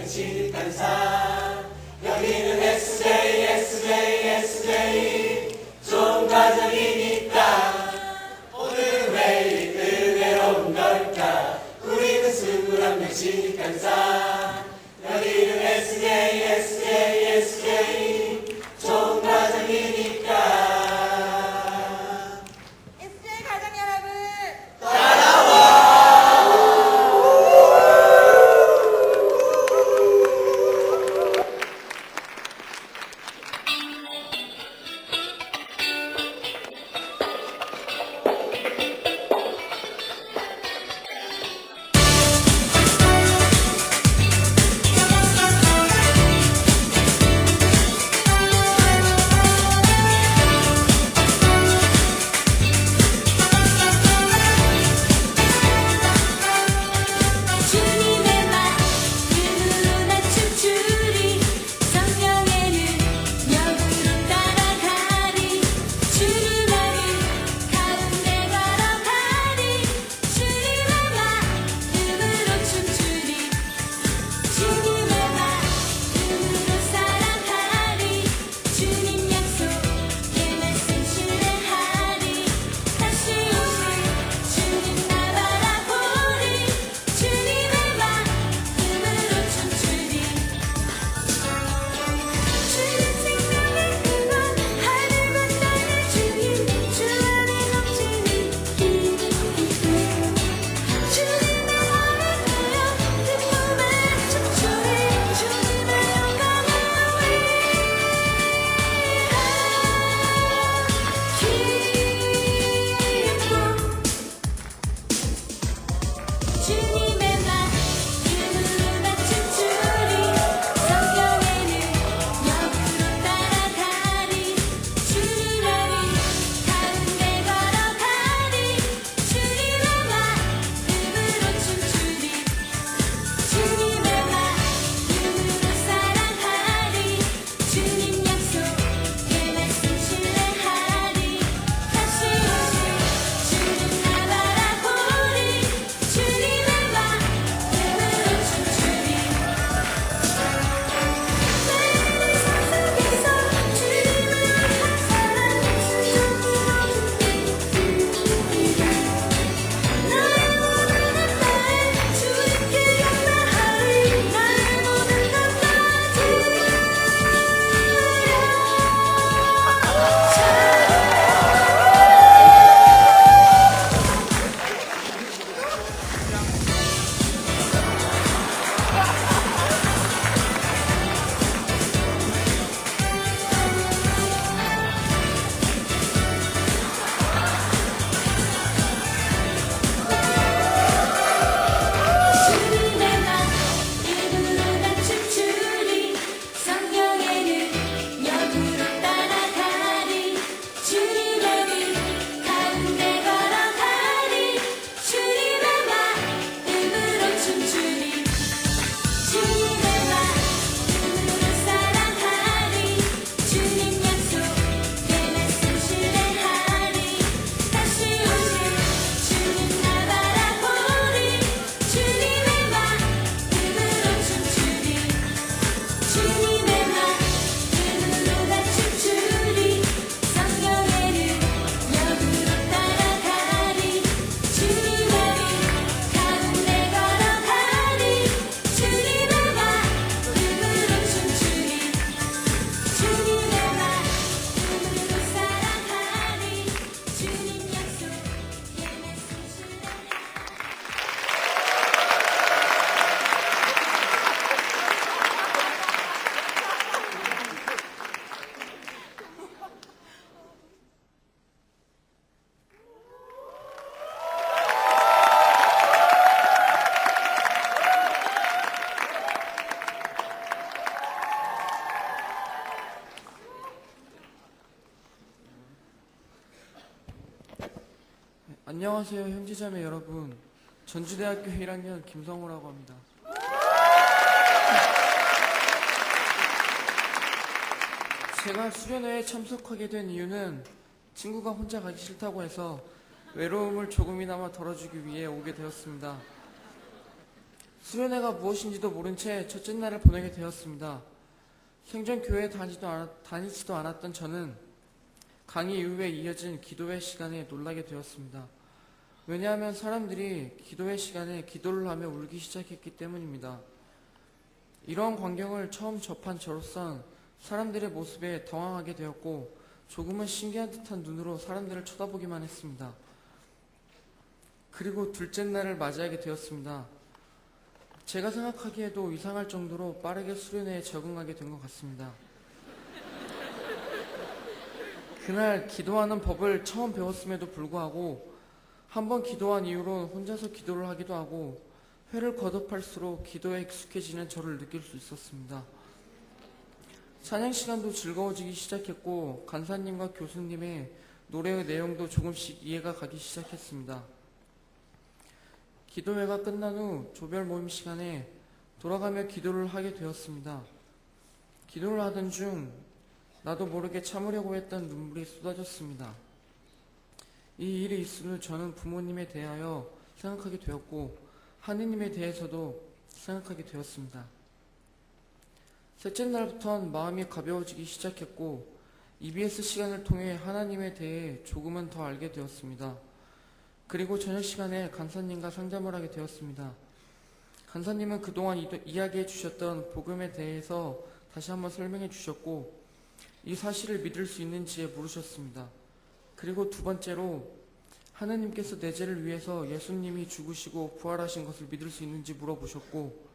진득한 삶 여기는 SJ SJ SJ 좋은 가정이니까 오늘 왜 이리 은혜로운 걸까. 우리는 21명 진득한 삶 여기는 SJ SJ SJ 좋은 가정이니까. SJ 가정 여러분, 안녕하세요, 형제자매 여러분. 전주대학교 1학년 김성우라고 합니다. 제가 수련회에 참석하게 된 이유는 친구가 혼자 가기 싫다고 해서 외로움을 조금이나마 덜어주기 위해 오게 되었습니다. 수련회가 무엇인지도 모른 채 첫째 날을 보내게 되었습니다. 생전 교회에 다니지도 않았던 저는 강의 이후에 이어진 기도회 시간에 놀라게 되었습니다. 왜냐하면 사람들이 기도회 시간에 기도를 하며 울기 시작했기 때문입니다. 이러한 광경을 처음 접한 저로선 사람들의 모습에 당황하게 되었고 조금은 신기한 듯한 눈으로 사람들을 쳐다보기만 했습니다. 그리고 둘째 날을 맞이하게 되었습니다. 제가 생각하기에도 이상할 정도로 빠르게 수련회에 적응하게 된 것 같습니다. 그날 기도하는 법을 처음 배웠음에도 불구하고 한번 기도한 이후로 혼자서 기도를 하기도 하고 회를 거듭할수록 기도에 익숙해지는 저를 느낄 수 있었습니다. 찬양 시간도 즐거워지기 시작했고 간사님과 교수님의 노래의 내용도 조금씩 이해가 가기 시작했습니다. 기도회가 끝난 후 조별 모임 시간에 돌아가며 기도를 하게 되었습니다. 기도를 하던 중 나도 모르게 참으려고 했던 눈물이 쏟아졌습니다. 이 일이 있은 후 저는 부모님에 대하여 생각하게 되었고 하느님에 대해서도 생각하게 되었습니다. 셋째 날부터는 마음이 가벼워지기 시작했고 EBS 시간을 통해 하나님에 대해 조금은 더 알게 되었습니다. 그리고 저녁 시간에 간사님과 상담을 하게 되었습니다. 간사님은 그동안 이야기해 주셨던 복음에 대해서 다시 한번 설명해 주셨고 이 사실을 믿을 수 있는지에 물으셨습니다. 그리고 두 번째로 하느님께서 내 죄를 위해서 예수님이 죽으시고 부활하신 것을 믿을 수 있는지 물어보셨고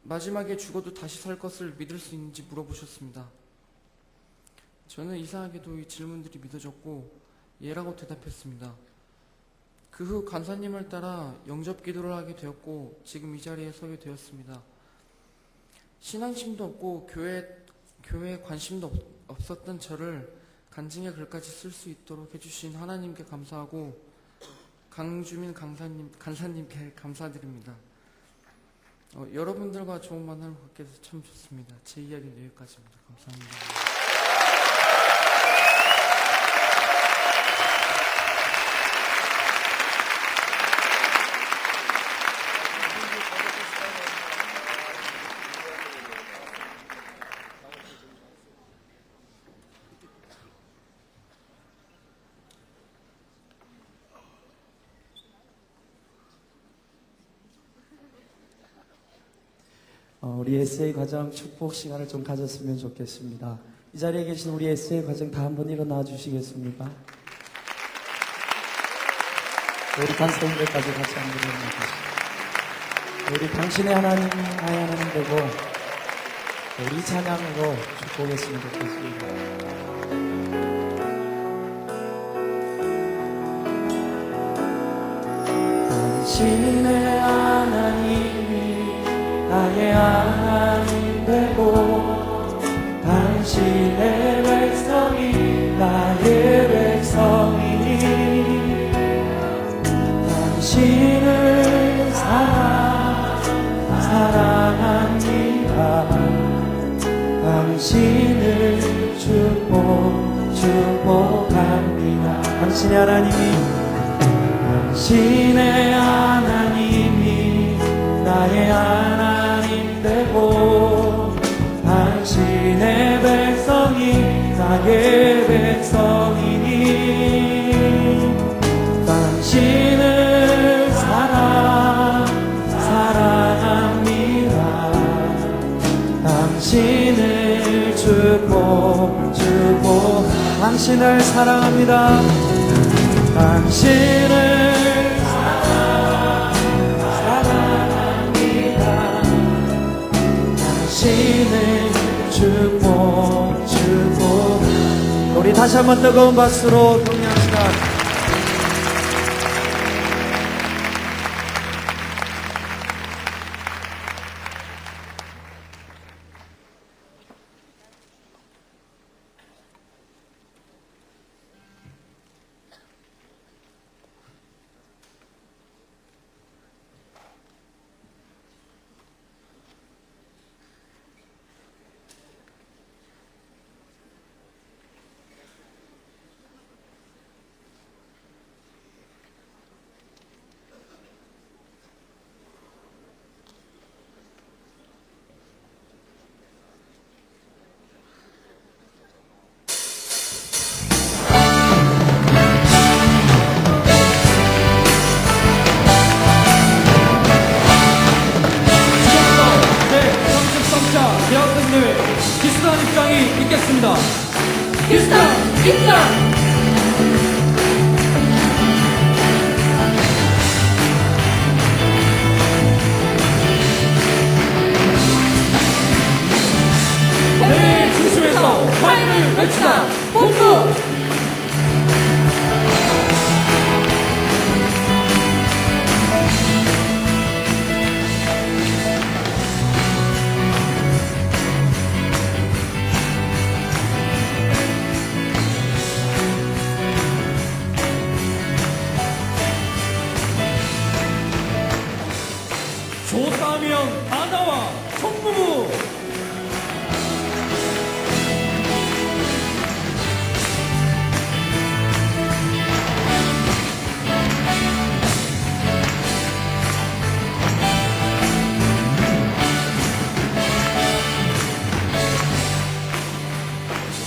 마지막에 죽어도 다시 살 것을 믿을 수 있는지 물어보셨습니다. 저는 이상하게도 이 질문들이 믿어졌고 예라고 대답했습니다. 그 후 간사님을 따라 영접 기도를 하게 되었고 지금 이 자리에 서게 되었습니다. 신앙심도 없고 교회에 관심도 없었던 저를 간증의 글까지 쓸 수 있도록 해주신 하나님께 감사하고 강주민 간사님께 감사드립니다. 여러분들과 좋은 만남을 갖게 돼서 참 좋습니다. 제 이야기는 여기까지입니다. 감사합니다. 우리 SA 과정 축복 시간을 좀 가졌으면 좋겠습니다. 이 자리에 계신 우리 SA 과정 다 한번 일어나 주시겠습니까? 우리 간사님들까지 같이 한번 일어나 주시죠. 우리 당신의 하나님이 나의 하나님 되고 우리 찬양으로 축복했으면 좋겠습니다. 당신의 하나님이 나의 하나님 되고 당신의 백성이 나의 백성이니 당신을 사랑합니다. 당신을 축복합니다. 당신의 하나님이 나의 하나님 되고 당신의 백성이 나의 백성이니 당신을 사랑합니다. 당신을 축복 당신을 사랑합니다. 당신을 당신의 축복 우리 다시 한번 뜨거운 박수로 동의합시다. 휴스턴 입장. 대회 중심에서 화해를 외치다. 본부. 조사명 다나와 총무부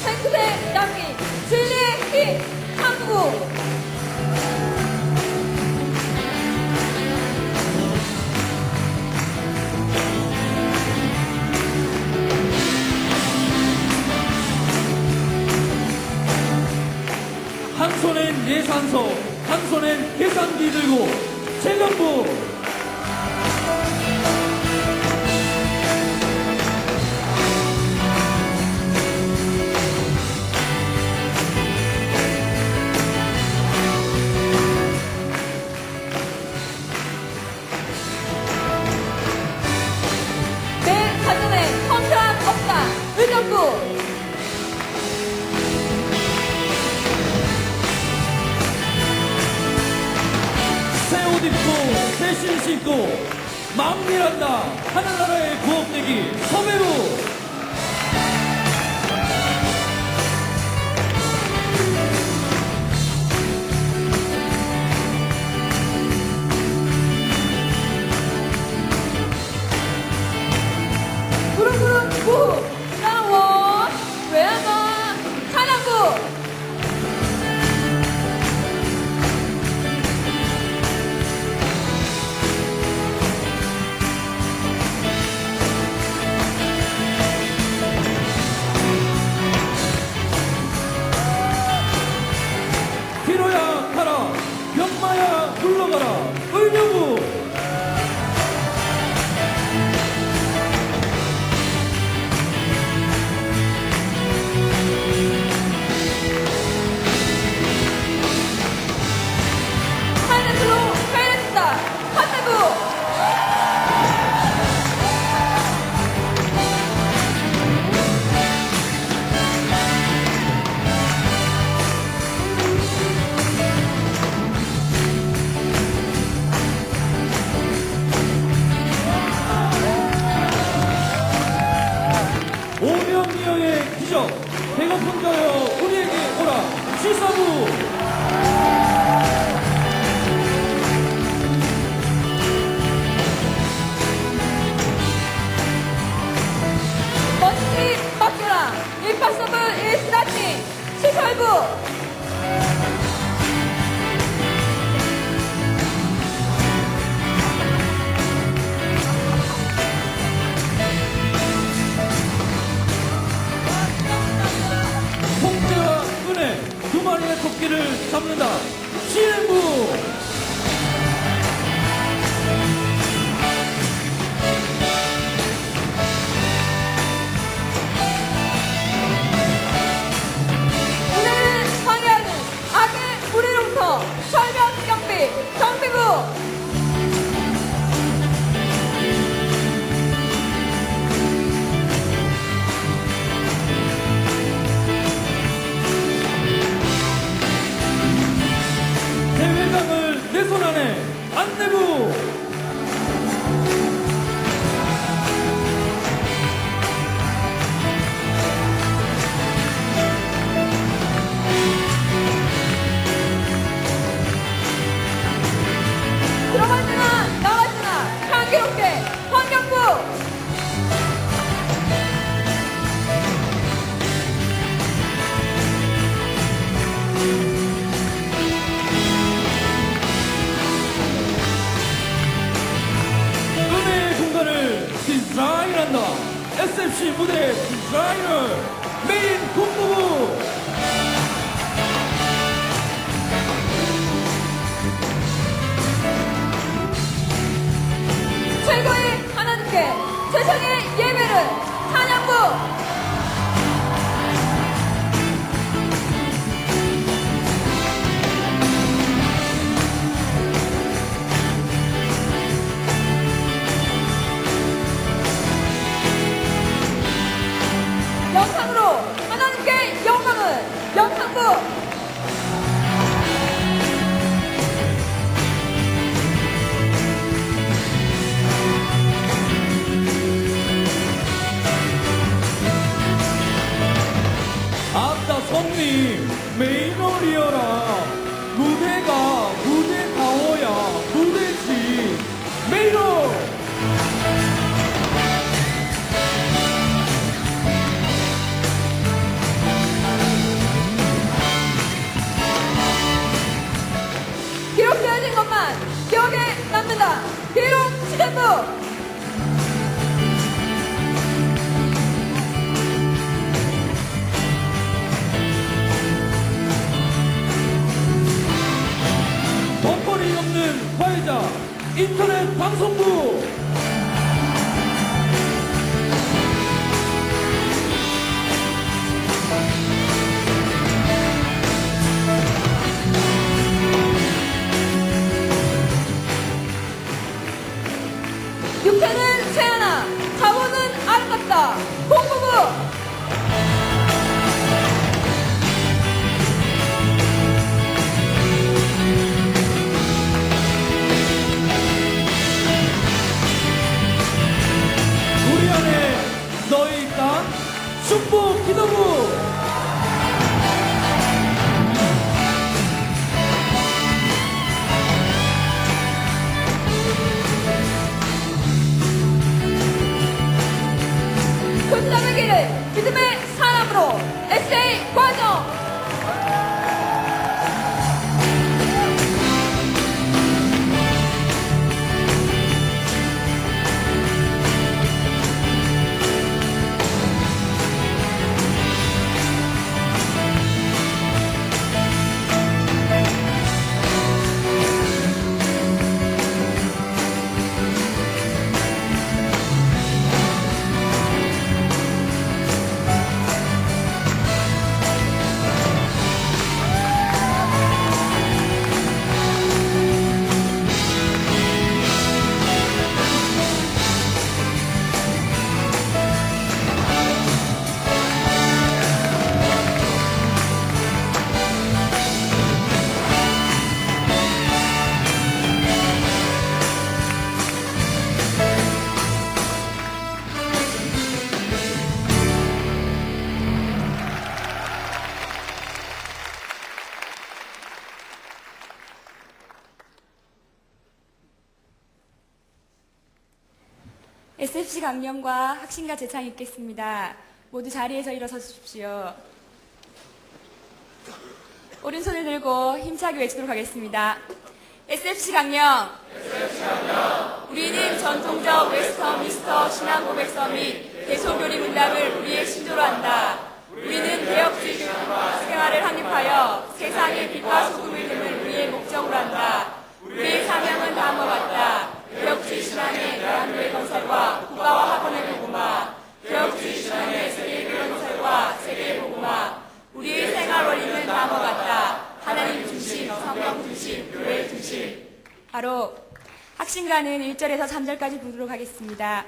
생크대 남기 진리의 희 한국. 한 손엔 예산서 한 손엔 계산기 들고 재정부 내 가정에 컨트롤 없다. 의정부. 새 옷 입고 새 신 신고 마음일한다 하늘나라의 구업대기 서배우 구름구름 구후. 나워. 외양과 찬양구. 피로야 가라 병마야 물러가라 의료부 하늘로 회했다. 한대부. 오명이어의 기적 배고픈 자여 우리에게 오라 시사부 먼지 맡겨라. 임파서블 일스타팅. 시설부. 홍대와 은혜 두 마리의 토끼를 잡는다 시행부 우리를 방해하는 악의 무리로부터 철벽 경비. 경비부. 대회장을 내 손 안에 안내부 들어가지나 나가지나 향기롭게 환경부. 은혜의 공간을 디자인한다 SFC 무대 디자이너 메인 공부부 찬송의 예배를 찬양부 영상으로 하나님께 영광을 영상부 아따 성님 메이널이여라. 무대가 무대 가워야 무대지. 메이널. 기록되어진 것만 기억에 남는다. 기록 시간부 덕거리 없는 화해자 인터넷 방송부. 육체는 쇠하나 자본은 아름답다. 공부부 우리 안에 너희 있다. 축복 기도부. 교수남의 길을 믿음의 사람으로 에세이 과정 SFC 강령과 학신과 재창이 있겠습니다. 모두 자리에서 일어서 주십시오. 오른손을 들고 힘차게 외치도록 하겠습니다. SFC 강령. 우리는 전통적 웨스터민스터 신앙 고백서 및 대소교리 문답을 우리의 신조로 한다. 우리는 개혁주의 교육과 생활을 확립하여 세상의 빛과 소금을 되는 우리의 목적으로 한다. 우리의 사명은 다음과 같다. 개혁주의 신앙의 대한민국의 건설과 국가와 학원의 복음화, 개혁주의 신앙의 세계의 건설과 세계의 복음화. 우리의 생활 원리는 다음과 같다. 하나님 중심, 성경 중심, 교회 중심. 바로 학신가는 1절에서 3절까지 부르도록 하겠습니다.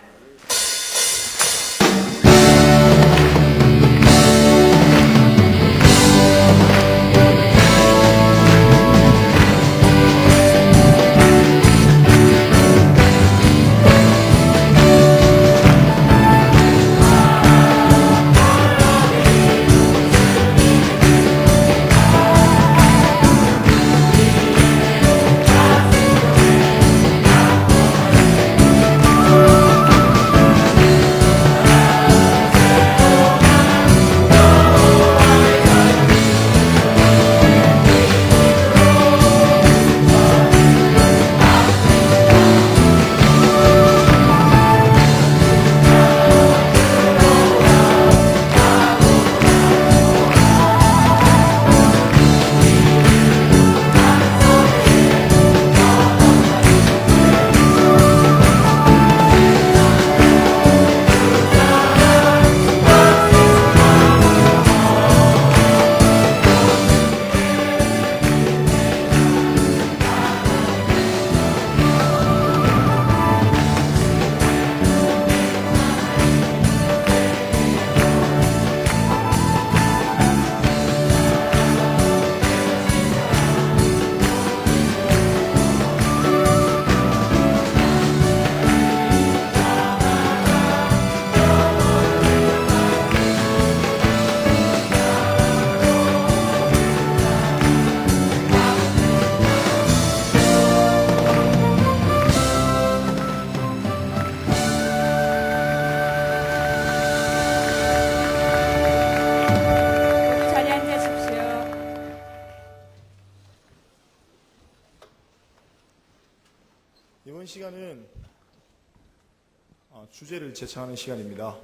주제를 제청하는 시간입니다.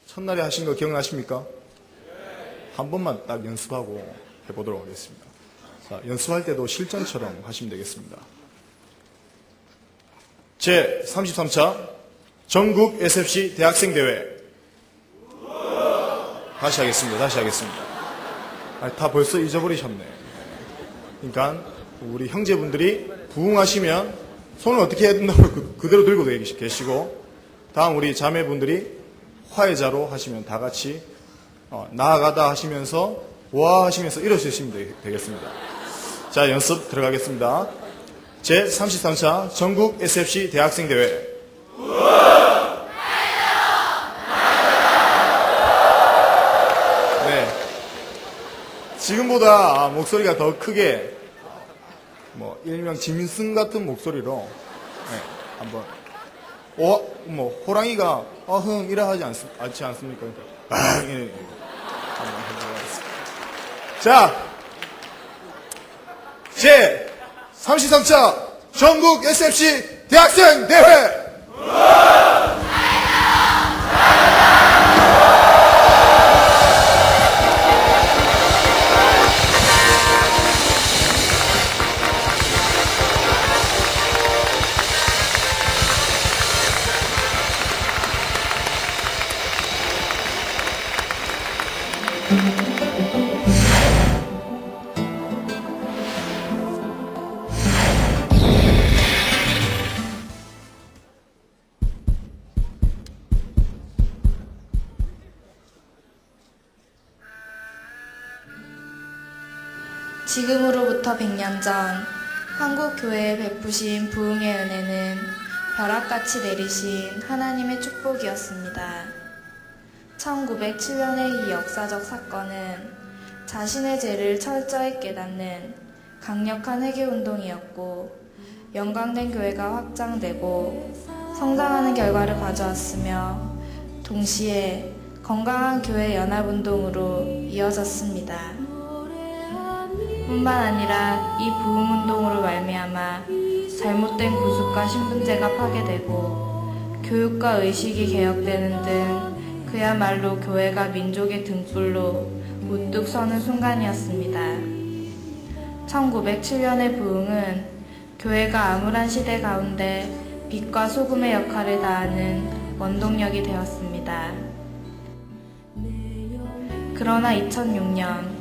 첫날에 하신 거 기억나십니까? 한 번만 딱 연습하고 해보도록 하겠습니다. 자, 연습할 때도 실전처럼 하시면 되겠습니다. 제 33차 전국 SFC 대학생 대회. 다시 하겠습니다. 다 벌써 잊어버리셨네. 그러니까 우리 형제분들이 부응하시면 손을 어떻게 해야 된다고 그대로 들고 계시고, 다음 우리 자매분들이 화해자로 하시면 다 같이 나아가다 하시면서 와 하시면서 일어서시면 되겠습니다. 자, 연습 들어가겠습니다. 제 33차 전국 SFC 대학생 대회. 네, 지금보다 목소리가 더 크게, 일명 짐승 같은 목소리로, 네, 한번, 호랑이가, 이라 하지 않지 않습니까? 예. 한번 해보도록 하겠습니다. 자, 제 33차 전국 SFC 대학생 대회! 지금으로부터 100년 전 한국 교회에 베푸신 부흥의 은혜는 벼락같이 내리신 하나님의 축복이었습니다. 1907년의 이 역사적 사건은 자신의 죄를 철저히 깨닫는 강력한 회개운동이었고, 영광된 교회가 확장되고 성장하는 결과를 가져왔으며, 동시에 건강한 교회 연합운동으로 이어졌습니다. 뿐만 아니라 이 부흥운동으로 말미암아 잘못된 구습과 신분제가 파괴되고 교육과 의식이 개혁되는 등 그야말로 교회가 민족의 등불로 우뚝 서는 순간이었습니다. 1907년의 부흥은 교회가 암울한 시대 가운데 빛과 소금의 역할을 다하는 원동력이 되었습니다. 그러나 2006년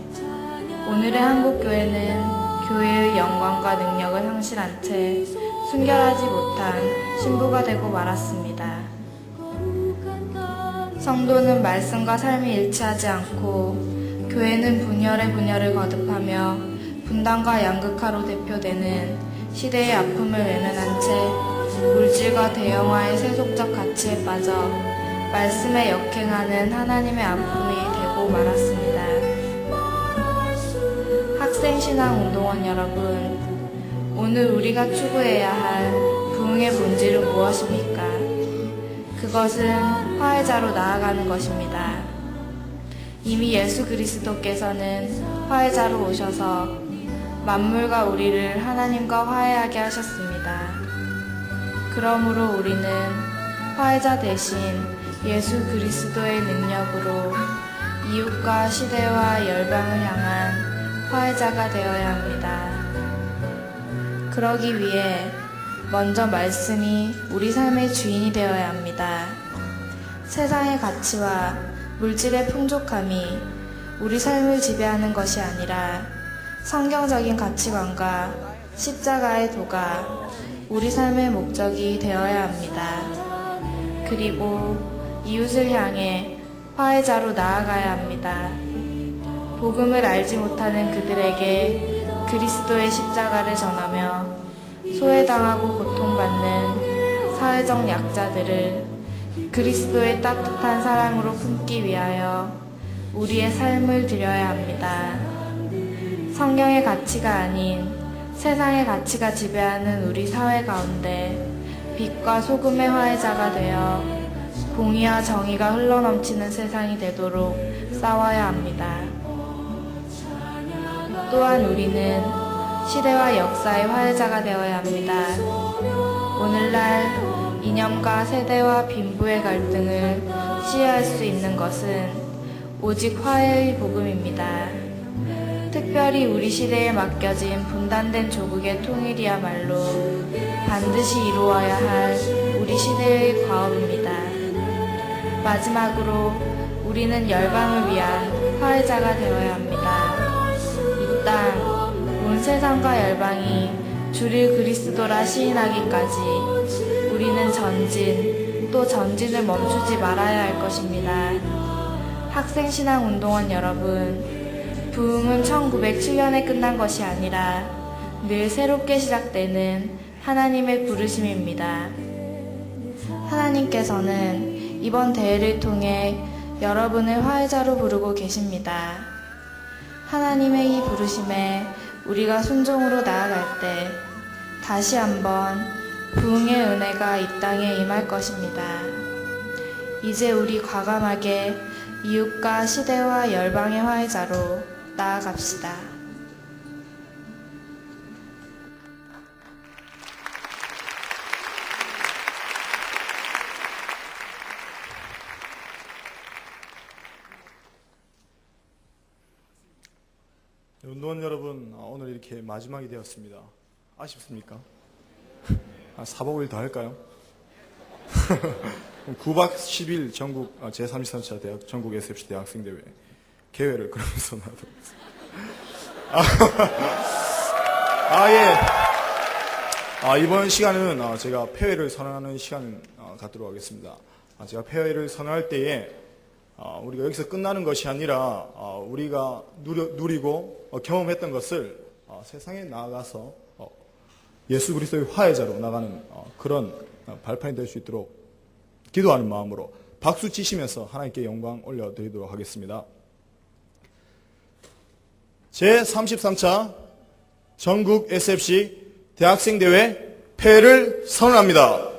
오늘의 한국교회는 교회의 영광과 능력을 상실한 채 순결하지 못한 신부가 되고 말았습니다. 성도는 말씀과 삶이 일치하지 않고, 교회는 분열에 분열을 거듭하며 분단과 양극화로 대표되는 시대의 아픔을 외면한 채 물질과 대형화의 세속적 가치에 빠져 말씀에 역행하는 하나님의 아픔이 되고 말았습니다. 학생신앙운동원 여러분, 오늘 우리가 추구해야 할 부흥의 본질은 무엇입니까? 그것은 화해자로 나아가는 것입니다. 이미 예수 그리스도께서는 화해자로 오셔서 만물과 우리를 하나님과 화해하게 하셨습니다. 그러므로 우리는 화해자 대신 예수 그리스도의 능력으로 이웃과 시대와 열방을 향한 화해자가 되어야 합니다. 그러기 위해 먼저 말씀이 우리 삶의 주인이 되어야 합니다. 세상의 가치와 물질의 풍족함이 우리 삶을 지배하는 것이 아니라 성경적인 가치관과 십자가의 도가 우리 삶의 목적이 되어야 합니다. 그리고 이웃을 향해 화해자로 나아가야 합니다. 복음을 알지 못하는 그들에게 그리스도의 십자가를 전하며 소외당하고 고통받는 사회적 약자들을 그리스도의 따뜻한 사랑으로 품기 위하여 우리의 삶을 드려야 합니다. 성경의 가치가 아닌 세상의 가치가 지배하는 우리 사회 가운데 빛과 소금의 화해자가 되어 공의와 정의가 흘러넘치는 세상이 되도록 싸워야 합니다. 또한 우리는 시대와 역사의 화해자가 되어야 합니다. 오늘날 이념과 세대와 빈부의 갈등을 시해할 수 있는 것은 오직 화해의 복음입니다. 특별히 우리 시대에 맡겨진 분단된 조국의 통일이야말로 반드시 이루어야 할 우리 시대의 과업입니다. 마지막으로 우리는 열방을 위한 화해자가 되어야 합니다. 이 땅, 온 세상과 열방이 주를 그리스도라 시인하기까지 우리는 전진, 또 전진을 멈추지 말아야 할 것입니다. 학생신앙운동원 여러분, 부흥은 1907년에 끝난 것이 아니라 늘 새롭게 시작되는 하나님의 부르심입니다. 하나님께서는 이번 대회를 통해 여러분을 화해자로 부르고 계십니다. 하나님의 이 부르심에 우리가 순종으로 나아갈 때 다시 한번 부흥의 은혜가 이 땅에 임할 것입니다. 이제 우리 과감하게 이웃과 시대와 열방의 화해자로 나아갑시다. 운동원 여러분, 오늘 이렇게 마지막이 되었습니다. 아쉽습니까? 사복을 더 할까요? 9박 10일 전국 제33차 대학 전국 SFC 대학생대회 개회를 그러면서 나도록 예. 이번 시간은 제가 폐회를 선언하는 시간을 갖도록 하겠습니다. 제가 폐회를 선언할 때에 우리가 여기서 끝나는 것이 아니라 우리가 누리고 경험했던 것을 세상에 나아가서 예수 그리스도의 화해자로 나가는 그런 발판이 될 수 있도록 기도하는 마음으로 박수 치시면서 하나님께 영광 올려드리도록 하겠습니다. 제33차 전국 SFC 대학생대회 폐회를 선언합니다.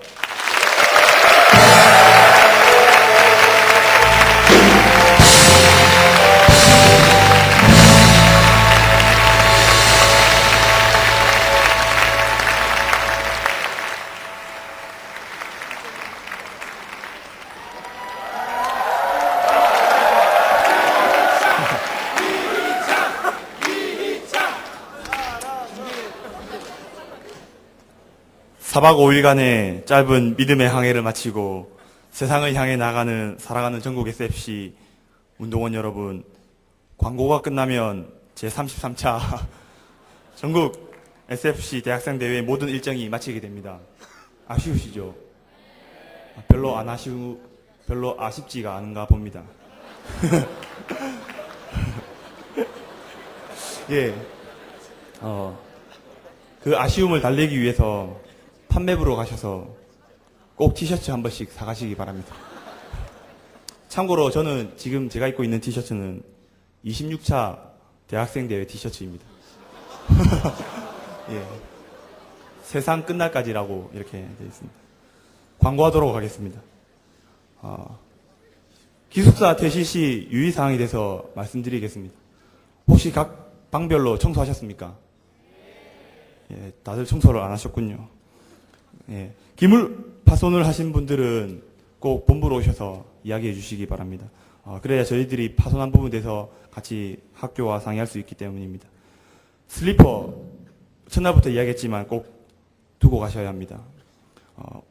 사박 5일간의 짧은 믿음의 항해를 마치고 세상을 향해 나가는 살아가는 전국 SFC 운동원 여러분, 광고가 끝나면 제33차 전국 SFC 대학생대회 모든 일정이 마치게 됩니다. 아쉬우시죠? 별로 아쉽지가 않은가 봅니다. 예, 그 아쉬움을 달래기 위해서 판매부로 가셔서 꼭 티셔츠 한 번씩 사가시기 바랍니다. 참고로 저는 지금 제가 입고 있는 티셔츠는 26차 대학생대회 티셔츠입니다. 예, 세상 끝날까지라고 이렇게 되어 있습니다. 광고하도록 하겠습니다. 기숙사 퇴실 시 유의사항에 대해서 말씀드리겠습니다. 혹시 각 방별로 청소하셨습니까? 예, 다들 청소를 안 하셨군요. 예, 기물 파손을 하신 분들은 꼭 본부로 오셔서 이야기해 주시기 바랍니다. 그래야 저희들이 파손한 부분에 대해서 같이 학교와 상의할 수 있기 때문입니다. 슬리퍼, 첫날부터 이야기했지만 꼭 두고 가셔야 합니다.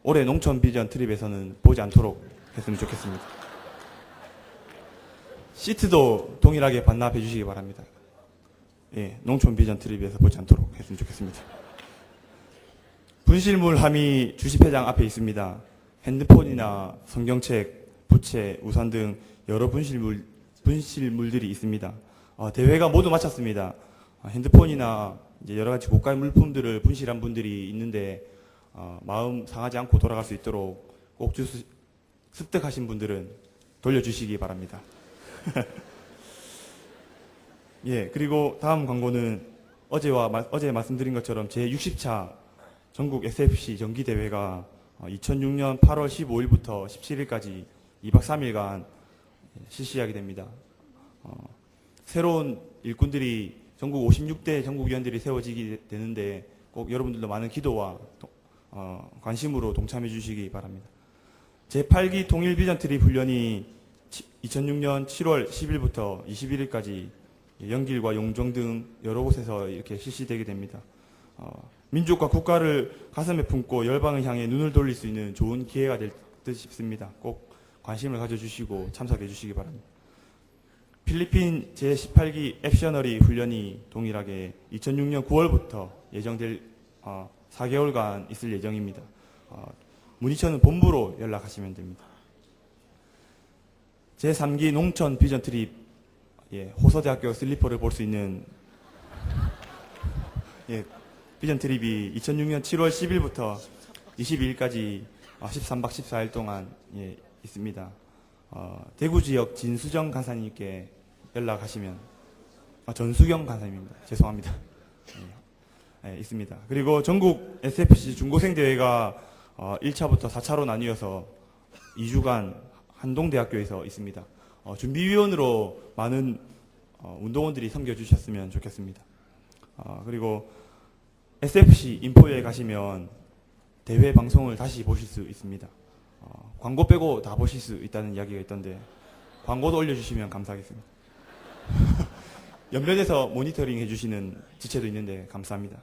올해 농촌 비전 트립에서는 보지 않도록 했으면 좋겠습니다. 시트도 동일하게 반납해 주시기 바랍니다. 예, 농촌 비전 트립에서 보지 않도록 했으면 좋겠습니다. 분실물 함이 주식회장 앞에 있습니다. 핸드폰이나 성경책, 부채, 우산 등 여러 분실물들이 있습니다. 대회가 모두 마쳤습니다. 핸드폰이나 이제 여러 가지 고가의 물품들을 분실한 분들이 있는데 마음 상하지 않고 돌아갈 수 있도록 꼭 습득하신 분들은 돌려주시기 바랍니다. 예, 그리고 다음 광고는 어제 말씀드린 것처럼 제60차 전국 SFC 정기대회가 2006년 8월 15일부터 17일까지 2박 3일간 실시하게 됩니다. 새로운 일꾼들이 전국 56대 전국위원들이 세워지게 되는데 꼭 여러분들도 많은 기도와 관심으로 동참해 주시기 바랍니다. 제8기 통일비전 트립 훈련이 2006년 7월 10일부터 21일까지 영길과 용정 등 여러 곳에서 이렇게 실시되게 됩니다. 민족과 국가를 가슴에 품고 열방을 향해 눈을 돌릴 수 있는 좋은 기회가 될 듯 싶습니다. 꼭 관심을 가져주시고 참석해 주시기 바랍니다. 필리핀 제18기 액셔너리 훈련이 동일하게 2006년 9월부터 예정될 4개월간 있을 예정입니다. 문의처는 본부로 연락하시면 됩니다. 제3기 농촌 비전 트립, 호서대학교 슬리퍼를 볼 수 있는 비전 트립이 2006년 7월 10일부터 22일까지 13박 14일 동안 있습니다. 대구 지역 진수정 간사님께 연락하시면 전수경 간사님입니다. 죄송합니다. 있습니다. 그리고 전국 SFC 중고생 대회가 1차부터 4차로 나뉘어서 2주간 한동대학교에서 있습니다. 준비위원으로 많은 운동원들이 섬겨주셨으면 좋겠습니다. 그리고 SFC 인포에 가시면 대회 방송을 다시 보실 수 있습니다. 광고 빼고 다 보실 수 있다는 이야기가 있던데 광고도 올려주시면 감사하겠습니다. 연변에서 모니터링 해주시는 지체도 있는데 감사합니다.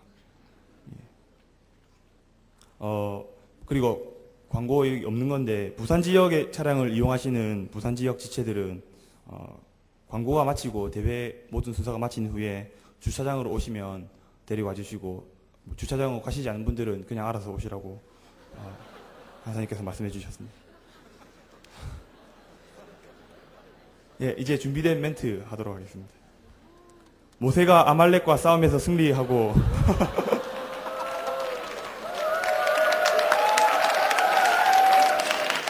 그리고 광고 없는 건데 부산 지역의 차량을 이용하시는 부산 지역 지체들은 광고가 마치고 대회 모든 순서가 마친 후에 주차장으로 오시면 데리고 와주시고 주차장으로 가시지 않은 분들은 그냥 알아서 오시라고 간사님께서 말씀해 주셨습니다. 이제 준비된 멘트 하도록 하겠습니다. 모세가 아말렉과 싸움에서 승리하고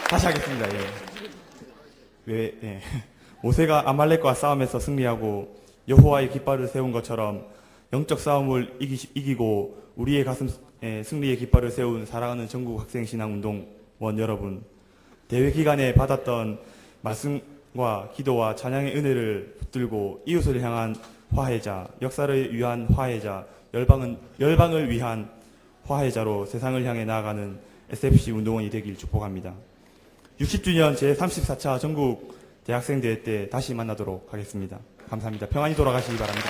다시 하겠습니다. 모세가 아말렉과 싸움에서 승리하고 여호와의 깃발을 세운 것처럼 영적 싸움을 이기고 우리의 가슴에 승리의 깃발을 세운 사랑하는 전국 학생신앙운동원 여러분, 대회 기간에 받았던 말씀과 기도와 찬양의 은혜를 붙들고 이웃을 향한 화해자, 역사를 위한 화해자, 열방을 위한 화해자로 세상을 향해 나아가는 SFC 운동원이 되길 축복합니다. 60주년 제34차 전국 대학생대회 때 다시 만나도록 하겠습니다. 감사합니다. 평안히 돌아가시기 바랍니다.